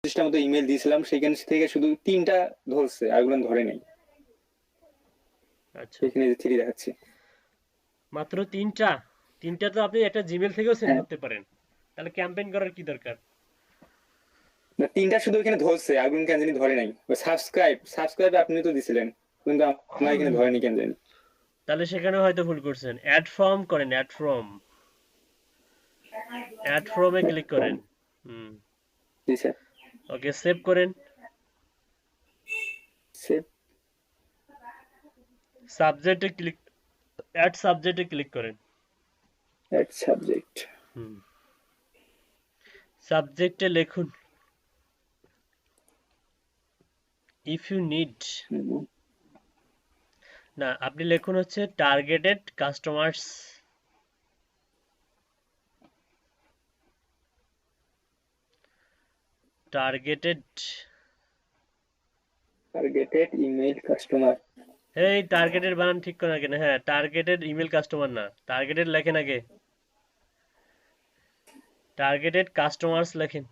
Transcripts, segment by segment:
25টা মতো ইমেল দিয়েছিলাম, সেখান থেকে শুধু 3টা ধরছে, আরগুলো ধরে নাই। আচ্ছা, এখানে যে 3 দেখাচ্ছে। মাত্র তিনটা? তিনটা তো আপনি একটা জিমেল থেকেও সেন্ড হ্যাঁ, করতে পারেন, তাহলে ক্যাম্পেইন করার কি দরকার? না 3টা শুধু এখানে ধরছে, আরগুলো কেন জানি ধরে নাই। সাবস্ক্রাইব আপনি তো দিছিলেন, কিন্তু আমার এখানে ধরেনি কেন জানি। তাহলে সেখানে হয়তো ভুল করছেন। অ্যাড ফর্ম করেন, অ্যাড ফর্ম, অ্যাড ফর্মে ক্লিক করেন। হুম, জি স্যার। ওকে, সেভ করেন। সেভ। সাবজেক্টে ক্লিক, অ্যাড সাবজেক্টে ক্লিক করেন। Add subject. হুম, সাবজেক্টে লিখুন ইফ ইউ নিড, না আপনি লিখুন হচ্ছে targeted customers. Targeted, targeted email customer. এই টার্গেটেড বানান ঠিক করে কেন? হ্যাঁ, টার্গেটেড ইমেল কাস্টমার না, টার্গেটেড লেখেন আগে, টার্গেটেড কাস্টমার্স লেখেন।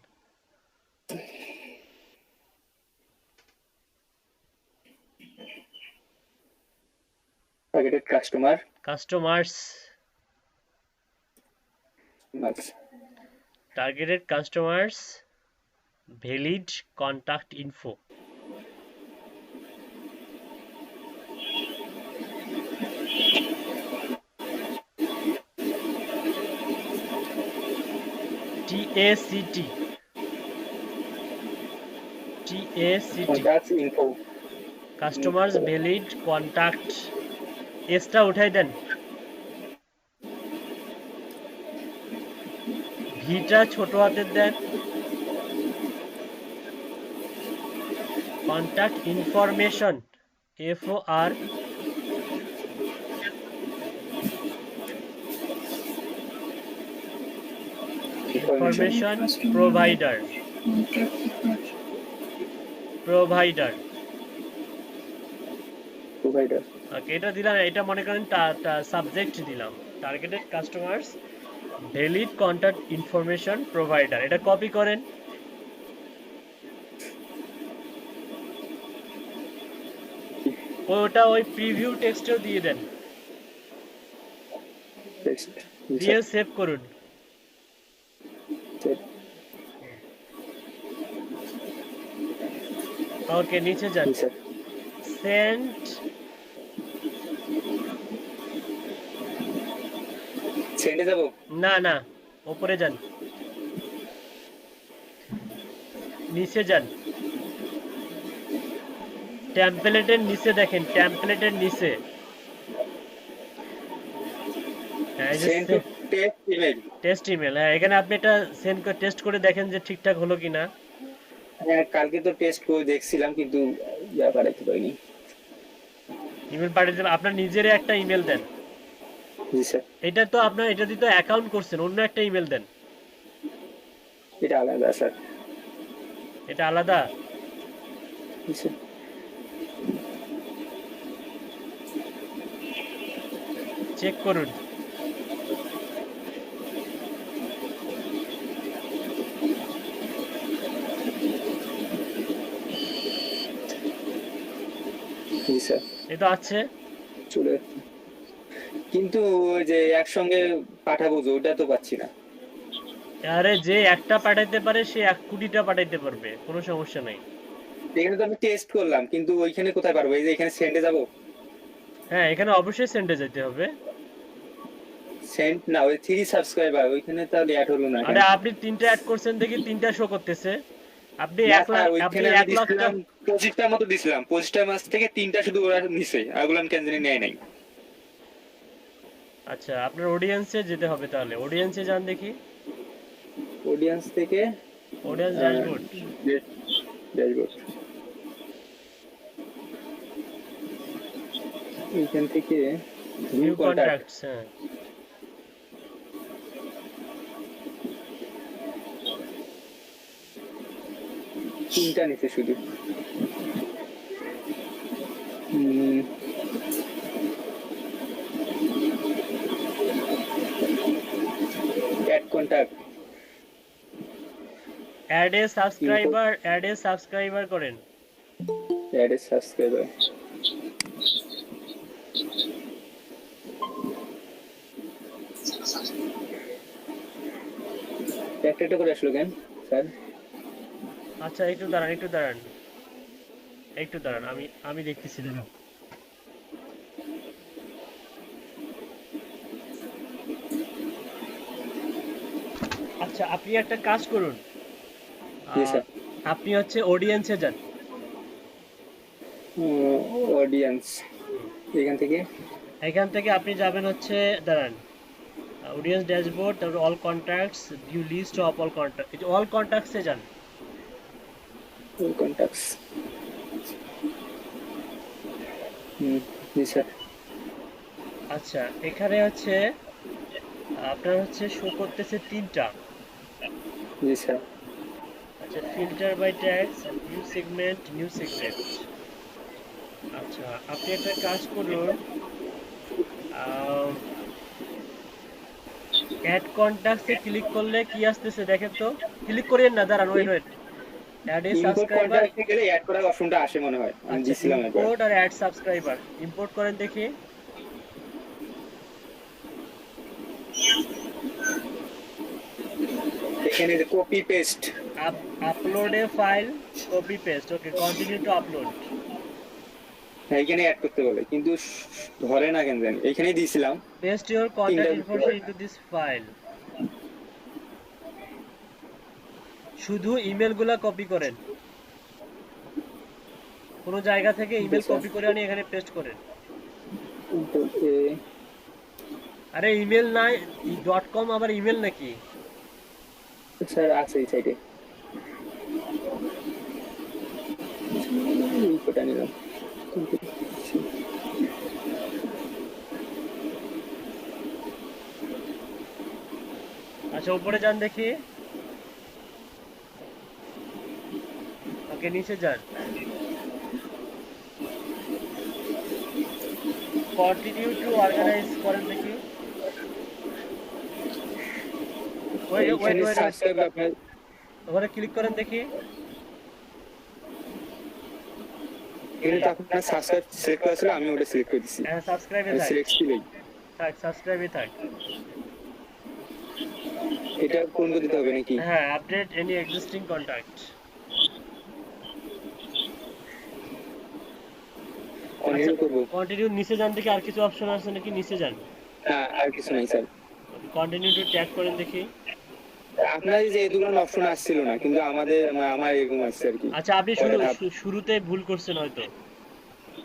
Targeted customer. কাস্টমার্স, আচ্ছা। Targeted customers, valid contact info. TACT, TACT, contacts info. Customers valid contact, এসটা উঠাই দেন, ভিটা ছোট হাতের দেন, contact information, FOR, information provider, provider. Provider. Okay, এটা দিলাম, এটা মনে করেন সাবজেক্ট দিলাম, targeted customers valid contact information provider. এটা কপি করেন, ওটা ওই প্রিভিউ টেক্সটেও দিয়ে দেন, টেক্সট। দিয়ে সেভ করুন। ওকে, নিচে যান, সেন্ড, সেন্ডে যাব। না না, উপরে যান, নিচে যান, টেমপ্লেটের নিচে দেখেন, টেমপ্লেটের নিচে, হ্যাঁ এই যে send to test email. Test email, হ্যাঁ এখানে আপনি এটা সেন্ড করে টেস্ট করে দেখেন যে ঠিকঠাক হলো কিনা। হ্যাঁ, কালকে তো টেস্ট করে দেখছিলাম, কিন্তু ইয়া পাঠাইতে পারিনি। ইমেল পাঠিয়ে দেবেন, আপনার নিজের একটা ইমেল দেন। জি স্যার। এটা তো আপনার, এটা দিয়ে তো অ্যাকাউন্ট করছেন, অন্য একটা ইমেল দেন। এটা আলাদা স্যার। এটা আলাদা? জি স্যার। চেক করুন। জি স্যার। এটা আছে। চলে, কিন্তু ওই যে একসঙ্গে পাঠাবো যে ওটা তো পাচ্ছি না। আরে যে একটা পাঠাইতে পারে সে 1 কোটিটা পাঠাইতে পারবে, কোনো সমস্যা নাই। এখানে তো আমি টেস্ট করলাম, কিন্তু ওইখানে কোথায় পারবো? এই যে এখানে সেন্ডে যাব। হ্যাঁ, এখানে অবশ্যই সেন্ডে যেতে হবে। সেন্ড না, ওই 3 সাবস্ক্রাইবার ওইখানে তাহলে অ্যাড হলো না কেন? আরে আপনি 3টা অ্যাড করছেন দেখি 3টা শো করতেছে। আপনি না 1 লাখ, স্যার, আপনি ওইখানে আমি 1 লাখটা, দিছিলাম 25টার মতো দিছিলাম, 25টার মাছ থেকে 3টা শুধু ওরা নিছে, আগুলো কেন জানি নেয় নাই। আচ্ছা আপনার অডিয়েন্সে যেতে হবে, তাহলে অডিয়েন্সে যান দেখি, অডিয়েন্স থেকে অডিয়েন্স ড্যাশবোর্ড, ড্যাশবোর্ড, এইখান থেকে ভিউ ভিউ কন্টাক্ট। কন্ট্যাক্টস, হ্যাঁ। 3টা নিচে শুধু। Add contact. Add a subscriber করেন। Add a subscriber. একটা করে আসলো কেন স্যার? আচ্ছা একটু দাঁড়ান, আমি দেখতেছি দাঁড়ান। আচ্ছা আপনি একটা কাজ করুন, জি আহ, স্যার। আপনি হচ্ছে অডিয়েন্সে যান। অডিয়েন্স, হুম। এখান থেকে এখান থেকে আপনি যাবেন হচ্ছে, দাঁড়ান, অডিয়েন্স ড্যাশবোর্ড, তারপর all contacts, view list of all contact, এই যে অল কন্ট্যাক্টসে যান। কন্টাক্টস। জি স্যার। আচ্ছা এখানে হচ্ছে আপনার হচ্ছে শো করতেছে তিনটা। জি স্যার। আচ্ছা filter by tags, new segment. আচ্ছা আপনি একটা কাজ করুন, অ্যাড কন্টাক্টসে ক্লিক করলে কি আসতেছে দেখেন তো। ক্লিক করেন না, দাঁড়ান, wait. Add a import subscriber. কন্টাক্টে গেলে অ্যাড করার অপশনটা আসে মনে হয়, আমি আচ্ছা দিছিলাম একবার। ইম্পোর্ট আর অ্যাড সাবস্ক্রাইবার, ইম্পোর্ট করেন দেখি। এখানে যে copy paste, upload a file, copy paste, okay continue to upload. এখানে অ্যাড করতে বলে কিন্তু ধরে না কেন জানি, এখানেই দিয়েছিলাম পেস্ট ইউর তিনটা কন্ট্যাক্ট ভিতরে। Information into this file. শুধু ইমেলগুলা কপি করেন, কোনো জায়গা থেকে ইমেল কপি করে আনি এখানে পেস্ট করেন। আরে ইমেল নাই, ডট কম আবার ইমেল নাকি? স্যার আছে এই সাইডে, ইনপুটটা নিলাম। আচ্ছা উপরে যান দেখি, ওকে নিচে যান, কন্টিনিউ টু অর্গানাইজ করেন দেখি। ওয়েট ওয়েট এইখানে ওয়েট ওয়েট, সাবস্ক্রাইব আপনার, ওখানে ক্লিক করেন দেখি। এখানে তো আপনার সাবস্ক্রাইব সিলেক্ট করা ছিল, আমি ওটা সিলেক্ট করে দিছি। হ্যাঁ সাবস্ক্রাইবে আমি থাক, সিলেক্ট ছিলই। সাবস্ক্রাইবে থাক। এটা কোন দিতে হবে নাকি? হ্যাঁ update any existing contact. Continue করব? কন্টিনিউ নিচে যান দেখি, আর কিছু অপশন আছে নাকি, নিচে যান। না আর কিছু নাই স্যার। কন্টিনিউ টু ট্যাগ করেন দেখি। আপনার যে এই দুটো অপশন আসছিল না, কিন্তু আমাদের আমার এরকম আসছে আর কি। আচ্ছা আপনি শুরুতে ভুল করছেন হয়তো।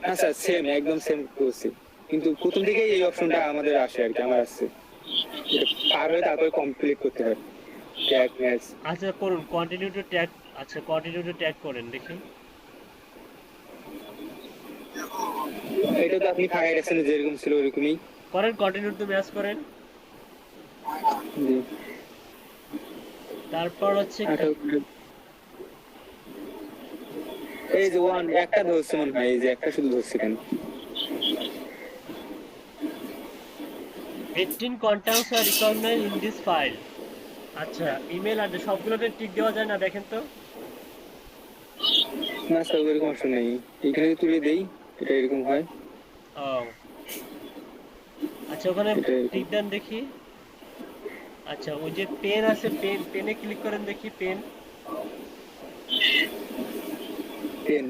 না স্যার, সেম একদম সেম করছি, কিন্তু প্রথম থেকে এই অপশনটা আমাদের আসে আর কি, আমার আসছে। এটা পার হয়ে তারপরে কমপ্লিট করতে হয় ট্যাগ ম্যাচ। আচ্ছা করুন কন্টিনিউ টু ট্যাগ, আচ্ছা কন্টিনিউ টু ট্যাগ করেন দেখি। এটা তো আপনি ফাঁকাই রাখছেন, যেরকম ছিল ওরকমই। করেন কন্টিনিউ টু ম্যাচ করেন। জি। তারপর হচ্ছে এই যে ওয়ান একটা ধরছে মনে হয়, এই যে একটা শুধু ধরছে কেন? 18 contacts are recognized in this file। আচ্ছা ইমেল অ্যাড্রেস সবগুলোতে টিক দেওয়া যায় না দেখেন তো। না স্যার, ওরকম অপশন নেই, এখানে তুলে দেই, এটা এরকম হয়। ও আচ্ছা ওখানে টিক দেন দেখি। আচ্ছা ওই যে পেন আছে, পেনে ক্লিক করেন দেখি, পেন। পেন,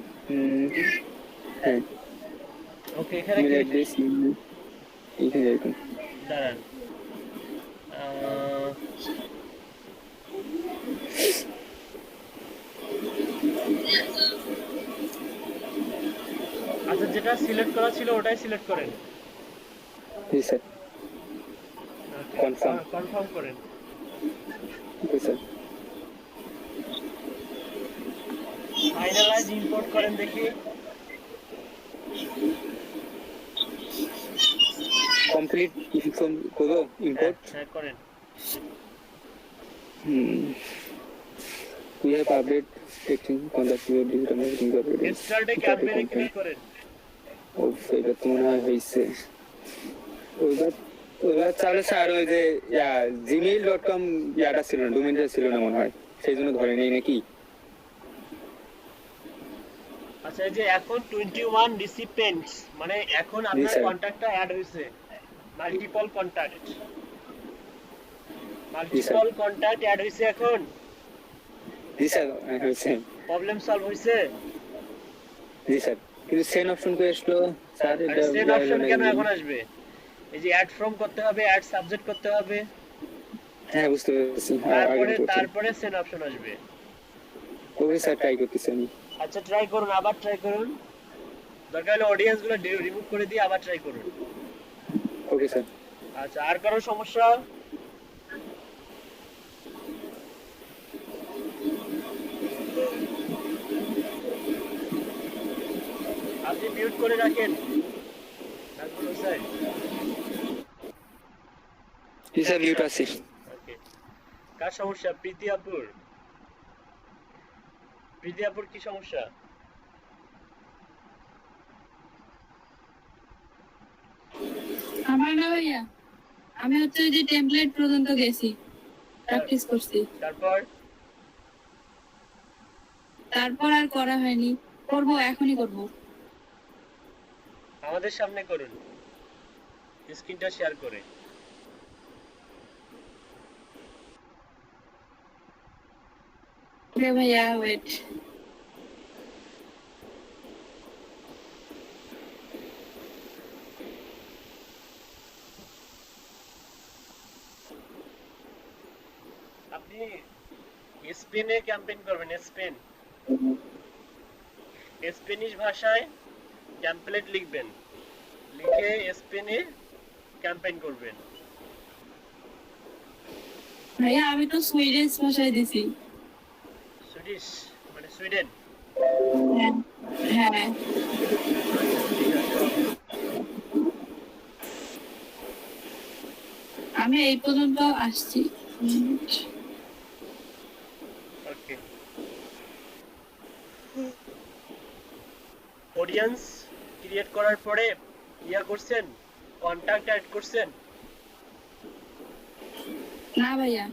হ্যাঁ। ওকে এখানে ইমেল অ্যাড্রেস, এখানে এরকম। দাঁড়ান, আচ্ছা যেটা সিলেক্ট করা ছিল ওটাই সিলেক্ট করেন। জি স্যার। কনফার্ম করেন। জি স্যার। ফাইনালাইজ ইম্পোর্ট করেন দেখি। কমপ্লিট করবো ইম্পোর্ট। হ্যাঁ করেন। We have updated texting contact your digital marketing properties. ইনস্টলডে ক্যাম্পেইনে ক্লিক করেন। ও সেটা তো মনে হয় হয়েছে। ওইবার চালু স্যার, ওই যে জিমেইল.com ইয়াটা ছিল না, ডোমেইনটা ছিল না মনে হয়। সেই জন্য ধরে নেই নাকি? আচ্ছা, এই যে এখন 21 রিসিপিয়েন্টস, মানে এখন আপনার স্যার। কন্টাক্টটা অ্যাড হয়েছে, মাল্টিপল কন্টাক্ট, জি স্যার। মাল্টিপল কন্টাক্ট অ্যাড হয়েছে এখন। জি স্যার, হয়েছে। প্রবলেম সলভ হয়েছে। জি স্যার, কিন্তু সেন অপশন করে আসলো স্যার, আর এটা সেন যাইলো অপশন না কেন কেন? এখন আসবে? এই যে অ্যাড ফ্রম করতে হবে, অ্যাড সাবজেক্ট করতে হবে, হ্যাঁ বুঝতে পেরেছি, তারপরে আগের করতে। তারপরে সেন অপশন আসবে। ওকে স্যার, ট্রাই করতেছি আমি। আচ্ছা, ট্রাই করুন, আবার ট্রাই করুন। দরকার হলে অডিয়েন্স গুলো রিমুভ করে দিয়ে আবার ট্রাই করুন। Okay sir. আচ্ছা, আর কারো সমস্যা? আপনি মিউট করে রাখেন নাজমুল হোসেন। জি স্যার, মিউট আছি। ওকে। কার সমস্যা? প্রীতি আপুর? প্রীতি আপুর কি সমস্যা? আমার না ভাইয়া, আমি হচ্ছে ওই যে টেমপ্লেট পর্যন্ত গেছি, প্র্যাকটিস করছি, তারপর? তারপর আর করা হয়নি। করব, এখনই করব। আমাদের সামনে করুন, স্ক্রিনটা শেয়ার করে। ওকে ভাইয়া, ওয়েট। আপনি স্পেনে ক্যাম্পেইন করবেন, স্পেন, স্পেনিশ ভাষায় টেমপ্লেট লিখবেন, লিখে স্পেনে ক্যাম্পেইন করবেন। ভাইয়া আমি তো সুইডিশ ভাষায় দিছি। সুইডিশ মানে সুইডেন? হ্যাঁ, হ্যাঁ। আমি এই পর্যন্ত আসছি। ওকে। অডিয়েন্স ক্রিয়েট করার পরে ইয়া করছেন, কন্টাক্ট অ্যাড করছেন? না ভাইয়া।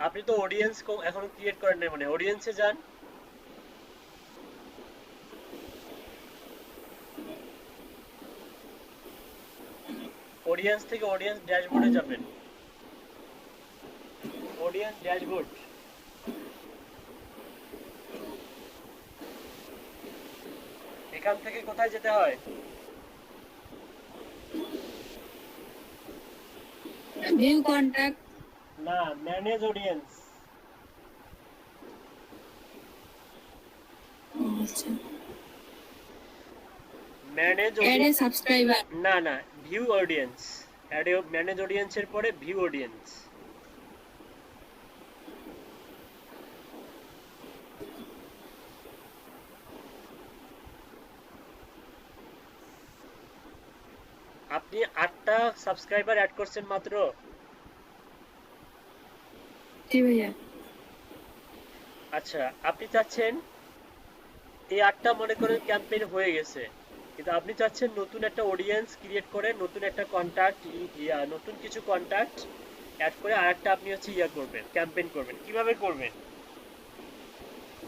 আপনি তো অডিয়েন্স এখনো ক্রিয়েট করেন নাই, মানে অডিয়েন্সে যান। অডিয়েন্স থেকে অডিয়েন্স ড্যাশবোর্ডে যাবেন, অডিয়েন্স ড্যাশবোর্ড। এখান থেকে কোথায় যেতে হয়? View contact. না, ম্যানেজ অডিয়েন্স। আচ্ছা, ম্যানেজ এড এ অডিয়েন্স। সাবস্ক্রাইবার। না না, ভিউ অডিয়েন্স। ম্যানেজ অডিয়েন্সের পরে ভিউ অডিয়েন্স। আপনি 8টা সাবস্ক্রাইবার অ্যাড করছেন মাত্র। জি ভাইয়া। আচ্ছা, আপনি চাচ্ছেন এই 8টা মনে করেন ক্যাম্পেইন হয়ে গেছে, কিন্তু আপনি চাচ্ছেন নতুন একটা অডিয়েন্স ক্রিয়েট করে নতুন একটা কন্টাক্ট, নতুন কিছু কন্টাক্ট অ্যাড করে আরেকটা আপনি হচ্ছে ইয়া করবেন, ক্যাম্পেইন করবেন। কিভাবে করবেন?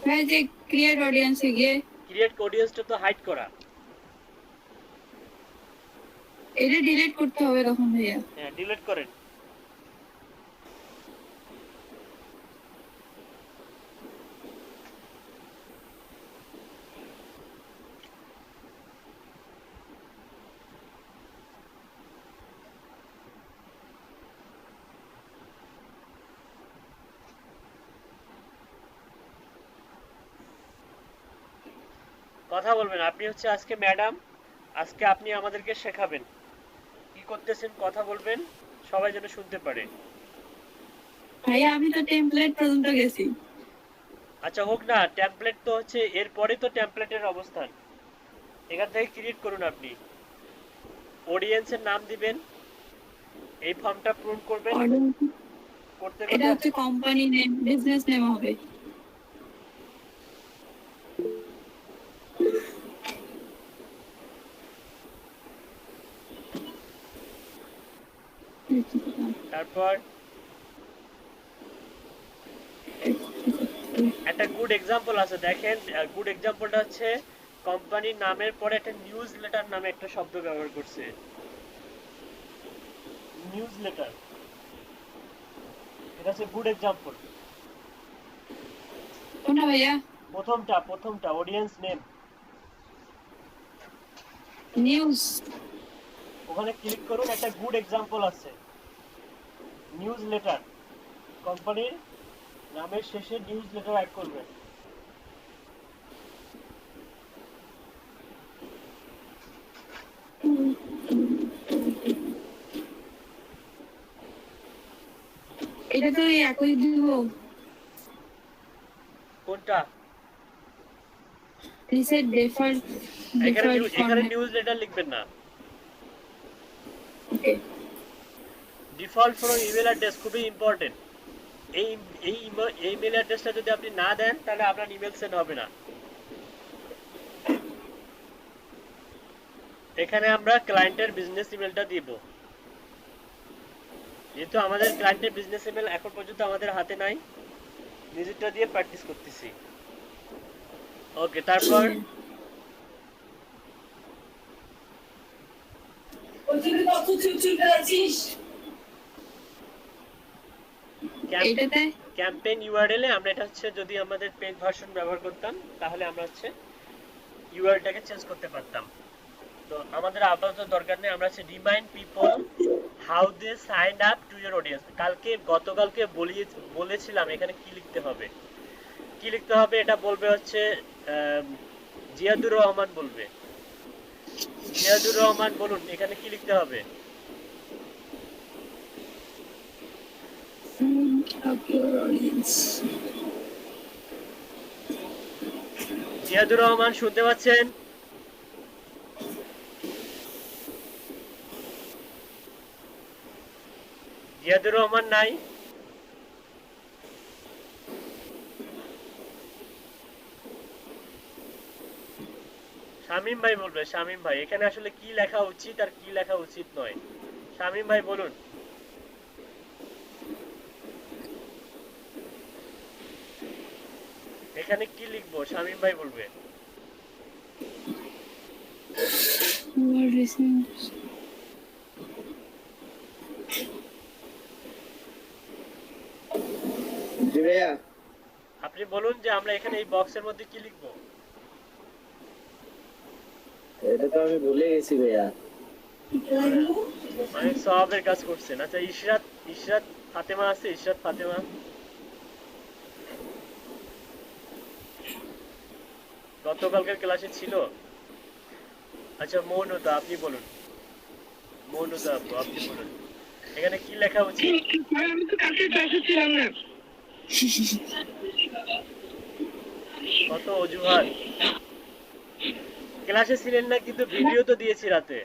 ভাই যে ক্রিয়েট অডিয়েন্সে গিয়ে ক্রিয়েট অডিয়েন্সটা তো হাইড করা। এটা ডিলিট করতে হবে তখন ভাইয়া। হ্যাঁ, ডিলিট করেন। কথা বলবেন, আপনি হচ্ছে আজকে ম্যাডাম, আজকে আপনি আমাদেরকে শেখাবেন কি করতেছেন, কথা বলবেন, সবাই যেন শুনতে পারে। ভাইয়া আমি তো টেমপ্লেট পর্যন্ত গেছি। আচ্ছা, হোক না, টেমপ্লেট তো হচ্ছে এরপরে তো টেমপ্লেটের অবস্থান। এখান থেকে ক্রিয়েট করুন আপনি, অডিয়েন্সের নাম দিবেন, এই ফর্মটা পূরণ করবেন, করতে এটা করতে হচ্ছে কোম্পানি নেম, বিজনেস নেম হবে। তারপর একটা গুড এক্সাম্পল আছে, দেখেন। গুড এক্সাম্পলটা হচ্ছে কোম্পানির নামের পরে একটা নিউজ লেটার নামে একটা শব্দ ব্যবহার করছে। নিউজ লেটার, এটা হচ্ছে গুড এক্সাম্পল। কোনটা ভাইয়া? প্রথমটা অডিয়েন্স নেম, নিউজ। ওখানে ক্লিক করুন, একটা গুড এক্সাম্পল আছে। নিউজ লেটার, কোম্পানির নামের শেষে নিউজ লেটার অ্যাড করবেন। এটা তো এই একই দিব। কোনটা? রিসেট ডিফল্ট এখানে ফরম্যাট। নিউজ লেটার লিখবেন না, ওকে। ডিফল্ট ফ্রম ইমেল অ্যাড্রেস খুবই ইম্পর্টেন্ট। এই এই ইমেল অ্যাড্রেসটা যদি আপনি না দেন তাহলে আপনার ইমেল সেন্ড হবে না। এখানে আমরা ক্লায়েন্টের বিজনেস ইমেলটা দিব, যেহেতু আমাদের ক্লায়েন্টের বিজনেস ইমেল এখন পর্যন্ত আমাদের হাতে নাই, নিজেরটা দিয়ে প্র্যাকটিস করতেছি। ওকে, তারপর এটাতে ক্যাম্পেইন ইউআরএল এ আমরা এটা হচ্ছে যদি আমাদের পেজ ভার্সন ব্যবহার করতাম তাহলে আমরা হচ্ছে ইউআরএলটাকে চেঞ্জ করতে পারতাম। তো আমাদের আপাতত দরকার নেই, আমরা হচ্ছে remind people how they sign up to your audience. গতকালকে বলেছিলাম এখানে কি লিখতে হবে, এটা বলবে হচ্ছে জিয়াদুর রহমান বলবে। জিয়াদুর রহমান বলুন এখানে কি লিখতে হবে? জিয়াদুর রহমান শুনতে পাচ্ছেন? জিয়াদুর রহমান নাই? শামীম ভাই বলবে। শামীম ভাই এখানে আসলে কি লেখা উচিত আর কি লেখা উচিত নয়, শামীম ভাই বলুন। এখানে কি লিখবো শামীম ভাই বলবে। জি ভাইয়া। আপনি বলুন যে আমরা এখানে এই বক্সের মধ্যে কি লিখবো। এটা তো আমি ভুলে গেছি ভাইয়া। অনেক সওয়াবের কাজ করছেন। আচ্ছা, ইশরাত ফাতেমা আছে? ইশরাত ফাতেমা গতকালকের ক্লাসে ছিল? আচ্ছা, মৌনতা আপনি বলুন। মৌনতা আপু আপনি বলুন এখানে কি লেখা উচিত। আমি তো কালকে ক্লাসে ছিলাম না। কত অজুহাত, ক্লাসে ছিলেন না কিন্তু ভিডিও তো দিয়েছি রাতে।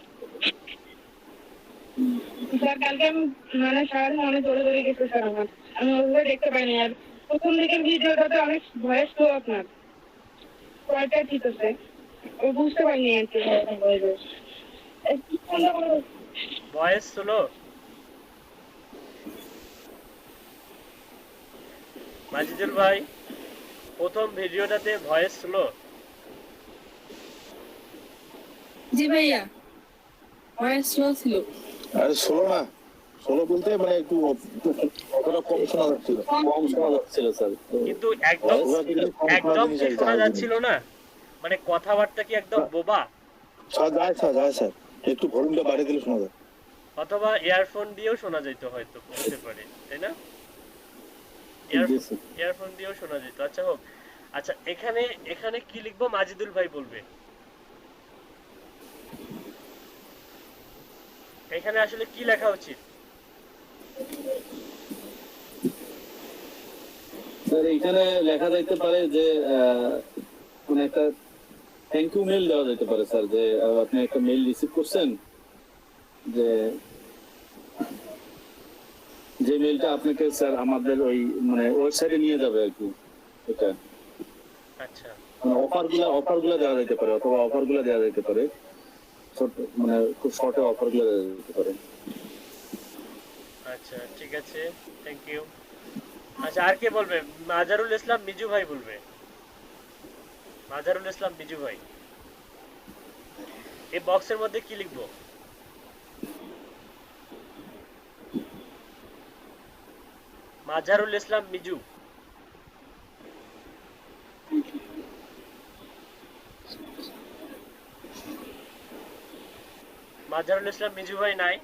স্যার কালকে আমি মানে সারাদিন অনেক দৌড়ে দৌড়ে গেছে স্যার, আমি ওইভাবে দেখতে পাইনি। আর প্রথম দিকের ভিডিওটাতে অনেক ভয়েস তো আপনার কয়টা ঠিক আছে, ও বুঝতে পারিনি আর কি। Voice slow? মাজিদুল ভাই প্রথম ভিডিওটাতে ভয়েস স্লো? জি ভাইয়া, ভয়েস স্লো ছিল। আরে শোনো না, শোনো বলতে মানে একটু অতটা কম শোনা যাচ্ছিল, কম শোনা যাচ্ছিল স্যার। কিন্তু একদম কি শোনা যাচ্ছিল না? মানে কথাবার্তা কি একদম বোবা? স্যার যায় স্যার, একটু ভলিউমটা বাড়িয়ে দিলে শোনা যায়। অথবা ইয়ারফোন দিয়েও শোনা যেত, হয়তো হতে পারে, তাই না? ইয়ারফোন দিয়েও শোনা যেত। আচ্ছা হোক। আচ্ছা, এখানে কি লিখবো মাজিদুল ভাই বলবে। এখানে আসলে কি লেখা উচিত? স্যার এখানে লেখা যাইতে পারে যে কোন একটা থ্যাংক ইউ মেল দেওয়া যেতে পারে স্যার, যে আপনি একটা মেল রিসিভ করছেন, যে মেলটা আপনাকে স্যার আমাদের ওই মানে ওয়েবসাইটে নিয়ে যাবে আর কি। এটা আচ্ছা, মানে অফারগুলো দেওয়া যেতে পারে, অথবা অফারগুলো দেওয়া যেতে পারে, মানে খুব শর্টে অফারগুলো দেওয়া যেতে পারে। আচ্ছা ঠিক আছে, থ্যাংক ইউ। আচ্ছা, আর কে বলবে? মাজারুল ইসলাম মিজু ভাই বলবে। মাজারুল ইসলাম মিজু ভাই, এই বক্সের মধ্যে কি লিখবো? মাজারুল ইসলাম মিজু। মাজারুল ইসলাম মিজু ভাই নাই?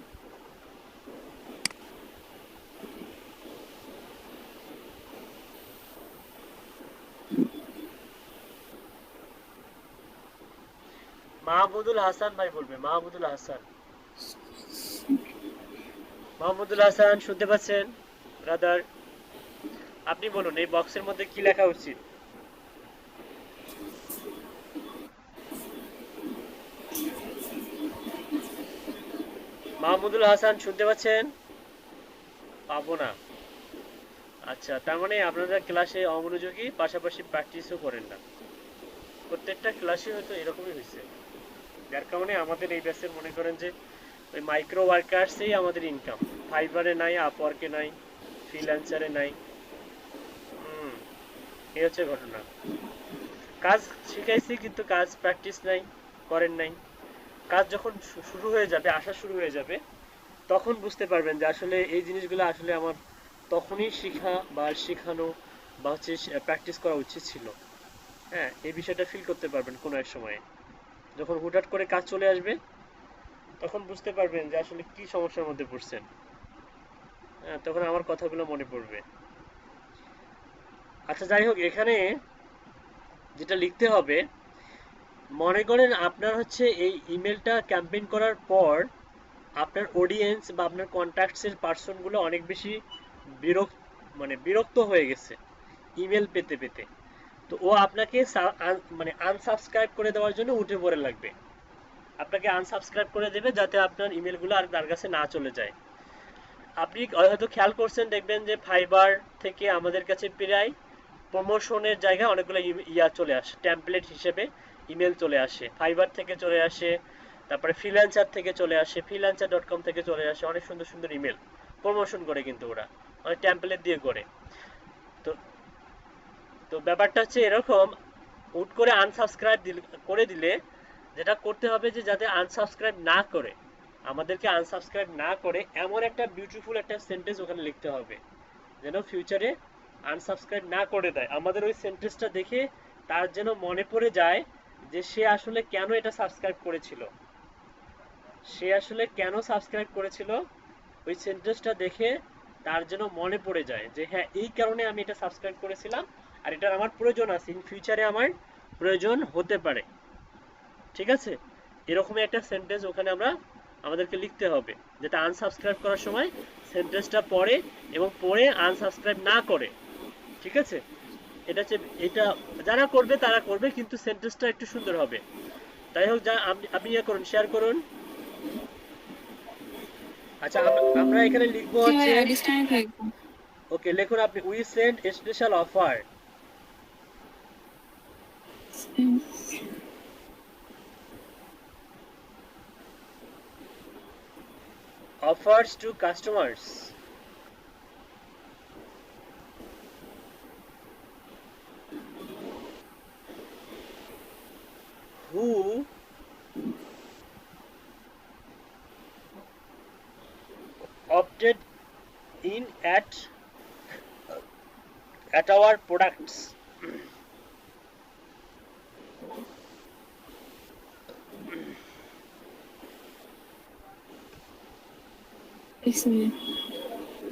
মাহমুদুল হাসান ভাই বলবে। মাহমুদুল হাসান, মাহমুদুল হাসান শুনতে পাচ্ছেন ব্রাদার? আপনি বলুন এই বক্সের মধ্যে কি লেখা উচিত? মাহমুদুল হাসান শুনতে পাচ্ছেন? পাবো না। আচ্ছা, তার মানে আপনারা ক্লাসে অমনোযোগী, পাশাপাশি প্র্যাকটিসও করেন না। প্রত্যেকটা ক্লাসে হয়তো এরকমই হয়েছে, যার কারণে আমাদের এই ব্যাচের মনে করেন যে ওই মাইক্রো ওয়ার্কার্সেই আমাদের ইনকাম। ফাইবারে নাই, আপওয়ার্কে নাই, ফ্রিল্যান্সারে নাই। এই হচ্ছে ঘটনা। কাজ শিখাইছি কিন্তু কাজ প্র্যাকটিস নাই, করেন নাই। কাজ যখন শুরু হয়ে যাবে, আসা শুরু হয়ে যাবে, তখন বুঝতে পারবেন যে আসলে এই জিনিসগুলো আসলে আমার তখনই শেখা বা শেখানো বা হচ্ছে প্র্যাকটিস করা উচিত ছিল। হ্যাঁ, এই বিষয়টা ফিল করতে পারবেন কোনো এক সময়ে, যখন হুটহাট করে কাজ চলে আসবে তখন বুঝতে পারবেন যে আসলে কি সমস্যার মধ্যে পড়ছেন। হ্যাঁ, তখন আমার কথাগুলো মনে পড়বে। আচ্ছা, যাই হোক, এখানে যেটা লিখতে হবে, মনে করেন আপনার হচ্ছে এই ইমেলটা ক্যাম্পেইন করার পর আপনার অডিয়েন্স বা আপনার কন্ট্যাক্টসের পার্সনগুলো অনেক বেশি বিরক্ত, মানে বিরক্ত হয়ে গেছে ইমেল পেতে পেতে। তো ও আপনাকে মানে আনসাবস্ক্রাইব করে দেওয়ার জন্য উঠে পড়ে লাগবে। আপনাকে আনসাবস্ক্রাইব করে দেবে যাতে আপনার ইমেলগুলো আর তার কাছে না চলে যায়। আপনি হয়তো খেয়াল করছেন, দেখবেন যে ফাইবার থেকে আমাদের কাছে প্রায় প্রমোশনের জায়গায় অনেকগুলো ইয়া চলে আসে, টেমপ্লেট হিসেবে ইমেল চলে আসে। ফাইবার থেকে চলে আসে, তারপরে ফ্রিল্যান্সার থেকে চলে আসে, freelancer.com থেকে চলে আসে অনেক সুন্দর সুন্দর ইমেল প্রমোশন করে, কিন্তু ওরা অনেক টেমপ্লেট দিয়ে করে। তো তো ব্যাপারটা হচ্ছে এরকম, হুট করে আনসাবস্ক্রাইব করে দিলে যেটা করতে হবে যে যাতে আনসাবস্ক্রাইব না করে, আমাদেরকে আনসাবস্ক্রাইব না করে এমন একটা বিউটিফুল একটা সেন্টেন্স ওখানে লিখতে হবে যেন ফিউচারে আনসাবস্ক্রাইব না করে দেয়। আমাদের ওই সেন্টেন্সটা দেখে তার যেন মনে পড়ে যায় যে সে আসলে কেন এটা সাবস্ক্রাইব করেছিল, সে আসলে কেন সাবস্ক্রাইব করেছিল। ওই সেন্টেন্সটা দেখে তার যেন মনে পড়ে যায় যে হ্যাঁ, এই কারণে আমি এটা সাবস্ক্রাইব করেছিলাম, আর এটার আমার প্রয়োজন আছে, ইন ফিউচারে আমার প্রয়োজন হতে পারে। ঠিক আছে, এরকমই একটা সেন্টেন্স ওখানে আমাদেরকে লিখতে হবে, যেটা আনসাবস্ক্রাইব করার সময় সেন্টেন্সটা পড়ে এবং পড়ে আনসাবস্ক্রাইব না করে। ঠিক আছে, এটা হচ্ছে, এটা যারা করবে তারা করবে, কিন্তু সেন্টেন্সটা একটু সুন্দর হবে। তাই হোক, যা আপনি ইয়ে করুন, শেয়ার করুন। আচ্ছা, আমরা এখানে লিখবো কি হচ্ছে, ভাই ডিসকানেক্ট হয়ে গেল। ওকে লিখুন আপনি, we send special offer offers to customers who opted in at our products.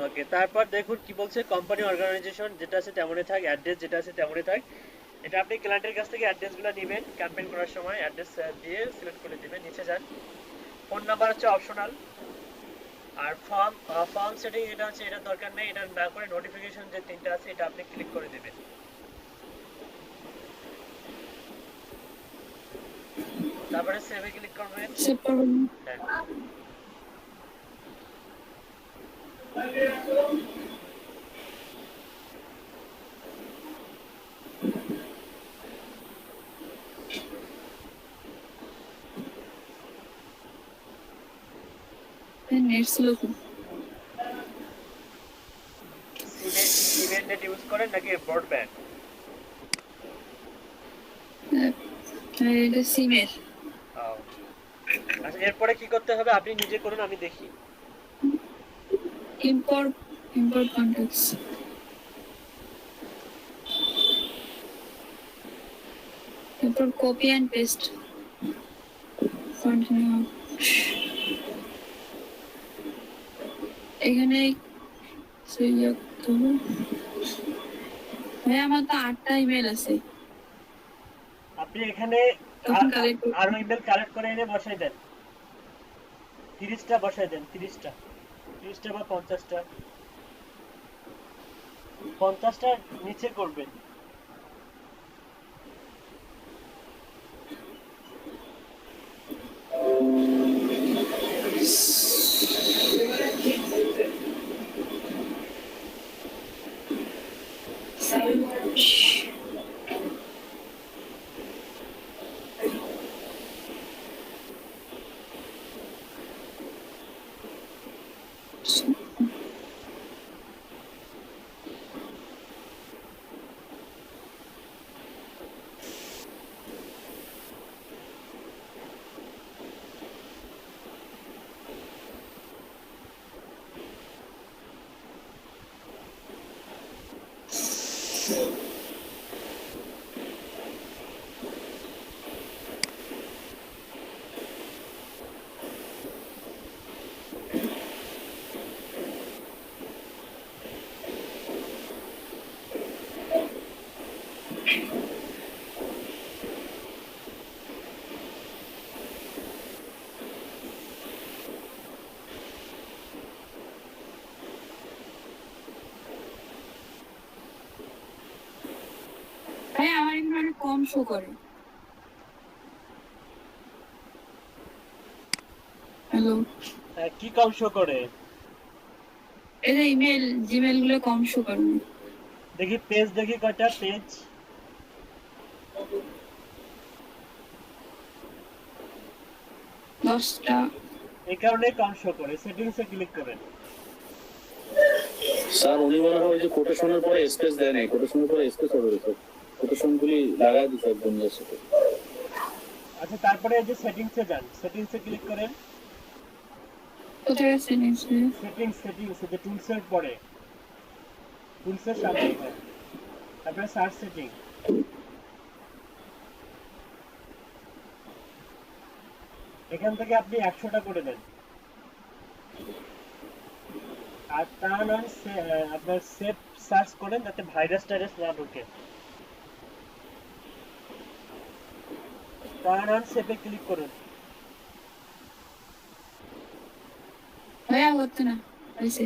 ওকে, তারপর দেখুন কি বলছে, কোম্পানি অর্গানাইজেশন যেটা আছে তেমনই থাক, অ্যাড্রেস যেটা আছে তেমনই থাক। এটা আপনি ক্লায়েন্টের কাছ থেকে অ্যাড্রেসগুলো নেবেন, ক্যাম্পেইন করার সময় অ্যাড্রেস দিয়ে সিলেক্ট করে দিবেন। নিচে যান, ফোন নাম্বার হচ্ছে অপশনাল। আর ফর্ম সেটিং এটা হচ্ছে, এটা দরকার নেই, এটা না করে নোটিফিকেশন যে তিনটা আছে এটা আপনি ক্লিক করে দিবেন। তারপরে সেভে ক্লিক করবেন। সেভ করবেন। হ্যাঁ, নেট স্লো খুব। সিমেন্ট ইউজ করেন নাকি ব্রডব্যান্ড? এটা সিমের। আচ্ছা, এরপরে কি করতে হবে আপনি নিজে করুন, আমি দেখি। ইম্পোর্ট কন্টাক্টস, এরপর কপি অ্যান্ড পেস্ট, কন্টিনিউ। এখানে ভাই আমার তো 8টা ইমেল আছে। আপনি এখানে তখন কালেক্ট আরো ইমেল কালেক্ট করে এনে বসাই দেন, 30টা বসাই দেন, 30টা বা 50টা, 50টা নিচে করবেন। ভাই আমার এখানে অনেক কম শো করে। হ্যালো, কি কম শো করে? এটা ইমেল জিমেল গুলো কম শো করে। দেখি পেজ, দেখি কয়টা পেজ। 10টা। এই কারণে কম শো করে, সেটিংসে ক্লিক করেন। স্যার উনি মনে হয় যে কোটেশনের পরে স্পেস দেয় নাই, কোটেশনের পরে স্পেস হবে স্যার, কোটেশন গুলি লাগাই দিতে একদম সাথে। আচ্ছা, তারপরে এই যে সেটিংসে যান, সেটিংসে ক্লিক করেন। কোথায় সেটিংস? সেটিংস যে টুলসের পরে, টুলসের সামনে এখানে, তারপরে সার্চ সেটিং, এখান থেকে আপনি 100টা করে দেন। আর টার্ন অন আপনার সেভ সার্চ করেন যাতে ভাইরাস টাইরাস না ঢোকে। টার্ন অন সেভে ক্লিক করুন। ভাইয়া হচ্ছে না, হয়েছে।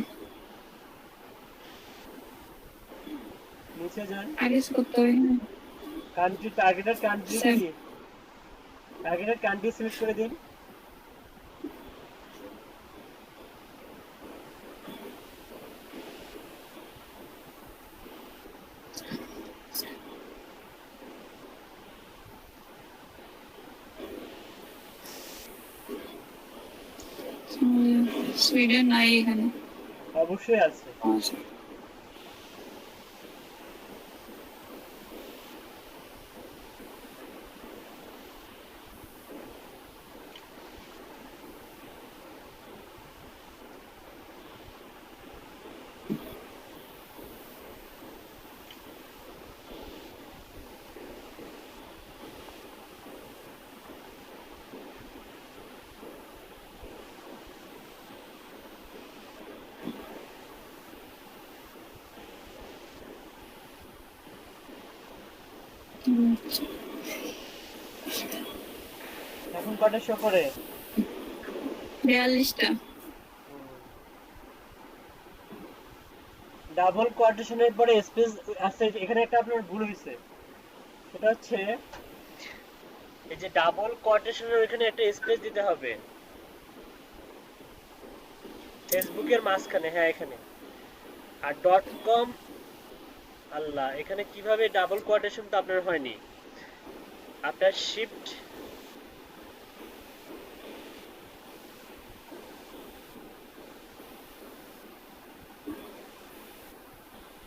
নিচে যান, আগে করতে হবে না। Country, targeted country Save. কি, টার্গেটেড কান্ট্রি সিলেক্ট করে দিন। সুইডেন নাই এখানে। অবশ্যই আছে। আচ্ছা। এখন কটা শো করে? 42টা। ডাবল কোয়ার্টেশনের পরে স্পেস আছে, এখানে একটা আপনার ভুল হয়েছে। সেটা হচ্ছে এই যে ডাবল কোয়ার্টেশনের এখানে একটা স্পেস দিতে হবে ফেসবুকের মাঝখানে, হ্যাঁ এখানে। আর ডট কম, আল্লাহ, এখানে কিভাবে ডাবল কোয়ার্টেশন তো আপনার হয়নি। আপনার শিফট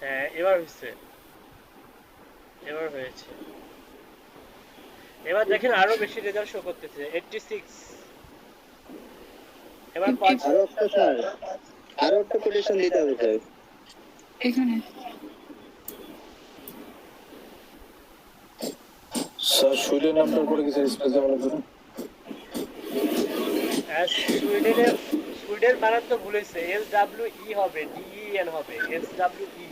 হ্যাঁ, এবার হয়েছে, এবার হয়েছে। এবার দেখেন আরো বেশি রেজাল্ট শো করতেছে 86। এবার আরো একটা স্যার, আরো একটা কোটেশন দিতে হবে স্যার। এখানে স্যার সুইডেন নামটার পরে কিছু স্পেস দেওয়া লাগবে না? সুইডেন বানান তো ভুলেছে, SWE হবে, DEN হবে, SWE।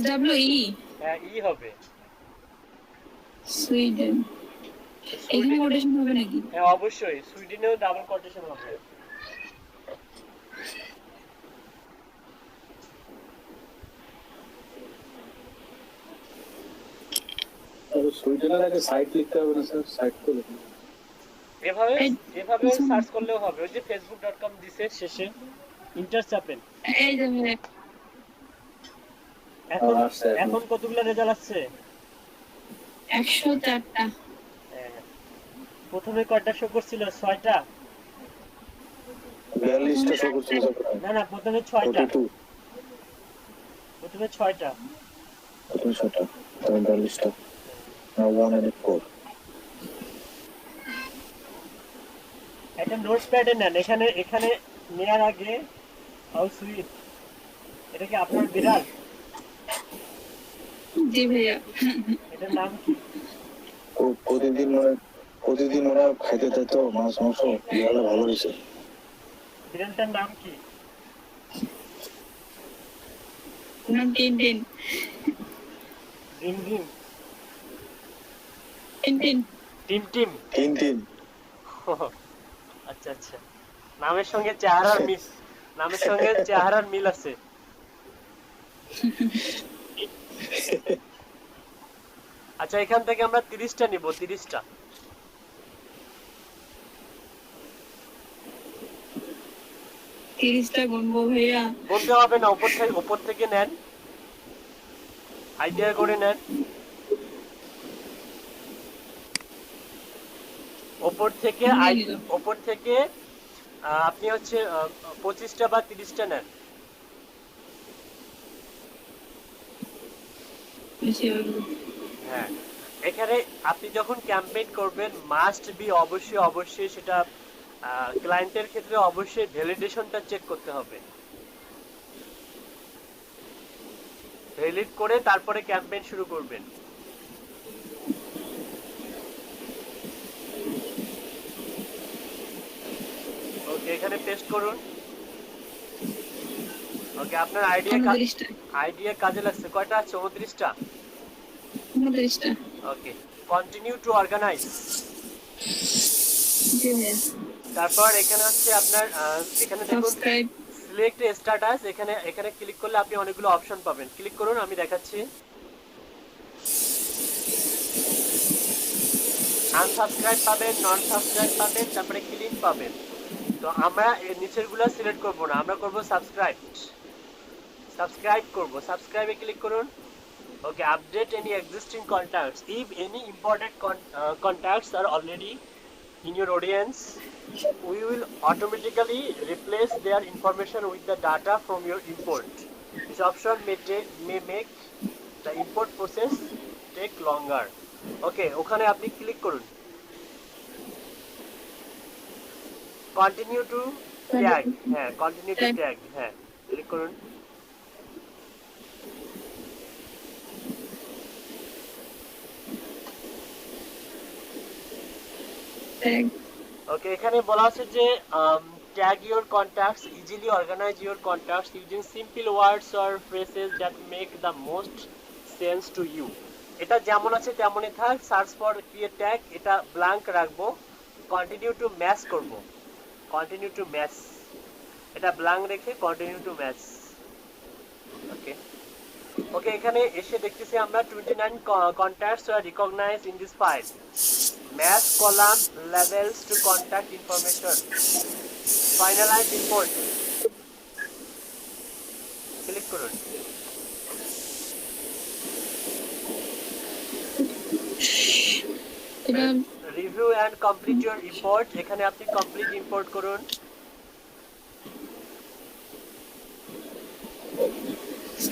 SWE হ্যাঁ, ই হবে। সুইডেন, এখানে কোটেশন হবে নাকি? হ্যাঁ অবশ্যই, সুইডেনেও ডাবল কোটেশন হবে। সুইডেনের আগে সাইট লিখতে হবে না স্যার? সাইট তো লিখুন। এভাবে এই- এভাবে সার্চ করলেও হবে, ওই যে facebook.com দিছে শেষে ইন্টারচ্যাপেল। এই যে ভাই, এখন আচ্ছা, এখন। এখন কতগুলো রেজাল্ট আসছে? 104টা। হ্যাঁ, প্রথমে কয়টা শো করছিল? 6টা? 42টা শো করছিল স্যার। না না, প্রথমে 6টা, 42, প্রথমে 6টা। প্রথম 6টা, তারপর 42টা, now 104। একটা নোটপ্যাডে নেন, এখানে এখানে নেয়ার আগে হাউ সুইট, এটা কি আপনার বিড়াল? জি ভাইয়া। এটার নাম কি? ও প্রতিদিন ওরা খাইতে চাইতো মাছ মাংস, বিড়ালে ভালো হয়েছে। বিড়ালটার নাম কি? নাম টিনটিন। ডিম ডিম? টিনটিন। Team team? 3 আচ্ছা আচ্ছা, নামের সঙ্গে চেহারার মিল, নামের সঙ্গে চেহারার মিল আছে। আচ্ছা, এখান থেকে আমরা 30টা নিব, 30টা। 30টা গুনবো ভাইয়া? বলতে হবে না, উপর থেকে নেন, আইডিয়া করে নেন। ওপর থেকে আপনি হচ্ছে 25টা বা 30টা নেন। বেশি হবে। হ্যাঁ, এখানে আপনি যখন ক্যাম্পেইন করবেন মাস্ট বি অবশ্যই সেটা ক্লায়েন্টের ক্ষেত্রে অবশ্যই ভ্যালিডেশনটা চেক করতে হবে। ভ্যালিড করে তারপরে ক্যাম্পেইন শুরু করবেন। ওকে, এখানে পেস্ট করুন। ওকে, আপনার 29টা। আইডিয়া কাজে লাগছে। কয়টা আছে? 29টা। 29টা। ওকে, কন্টিনিউ টু অর্গানাইজ। জি ভাইয়া। তারপর এখানে হচ্ছে আপনার এখানে দেখুন সাবস্ক্রাইব। সিলেক্ট স্ট্যাটাস, এখানে ক্লিক করলে আপনি অনেকগুলো অপশন পাবেন। ক্লিক করুন, আমি দেখাচ্ছি। আনসাবস্ক্রাইব পাবেন, নন সাবস্ক্রাইব পাবেন, তারপরে ক্লিন পাবেন। তো আমরা এর নিচেরগুলো সিলেক্ট করব না, আমরা করব সাবস্ক্রাইব করব। সাবস্ক্রাইবে ক্লিক করুন। Okay, update any existing contacts. If any important contacts are already in your audience, we will automatically replace their information with the data from your import. This option may make the import process take longer. ওকে, ওখানে আপনি click করুন। Continue to tag, হ্যাঁ continue to tag, হ্যাঁ click করুন। Tag. ওকে, এখানে বলা আছে যে tag your contacts, easily organize your contacts using simple words or phrases that make the most sense to you. এটা যেমন আছে তেমনই থাক। সার্চ ফর ক্রিয়েট ট্যাগ, এটা ব্ল্যাঙ্ক রাখবো। কন্টিনিউ টু ম্যাচ করব, কন্টিনিউ টু ম্যাচ, এটা ব্ল্যাঙ্ক রেখে কন্টিনিউ টু ম্যাচ। ওকে ওকে, এখানে এসে দেখতেছি আমরা 29 contacts are recognized in this file. Match column labels to contact information. Finalize import. Click করুন। এটা review and complete your import, এখানে আপনি কমপ্লিট ইম্পোর্ট করুন।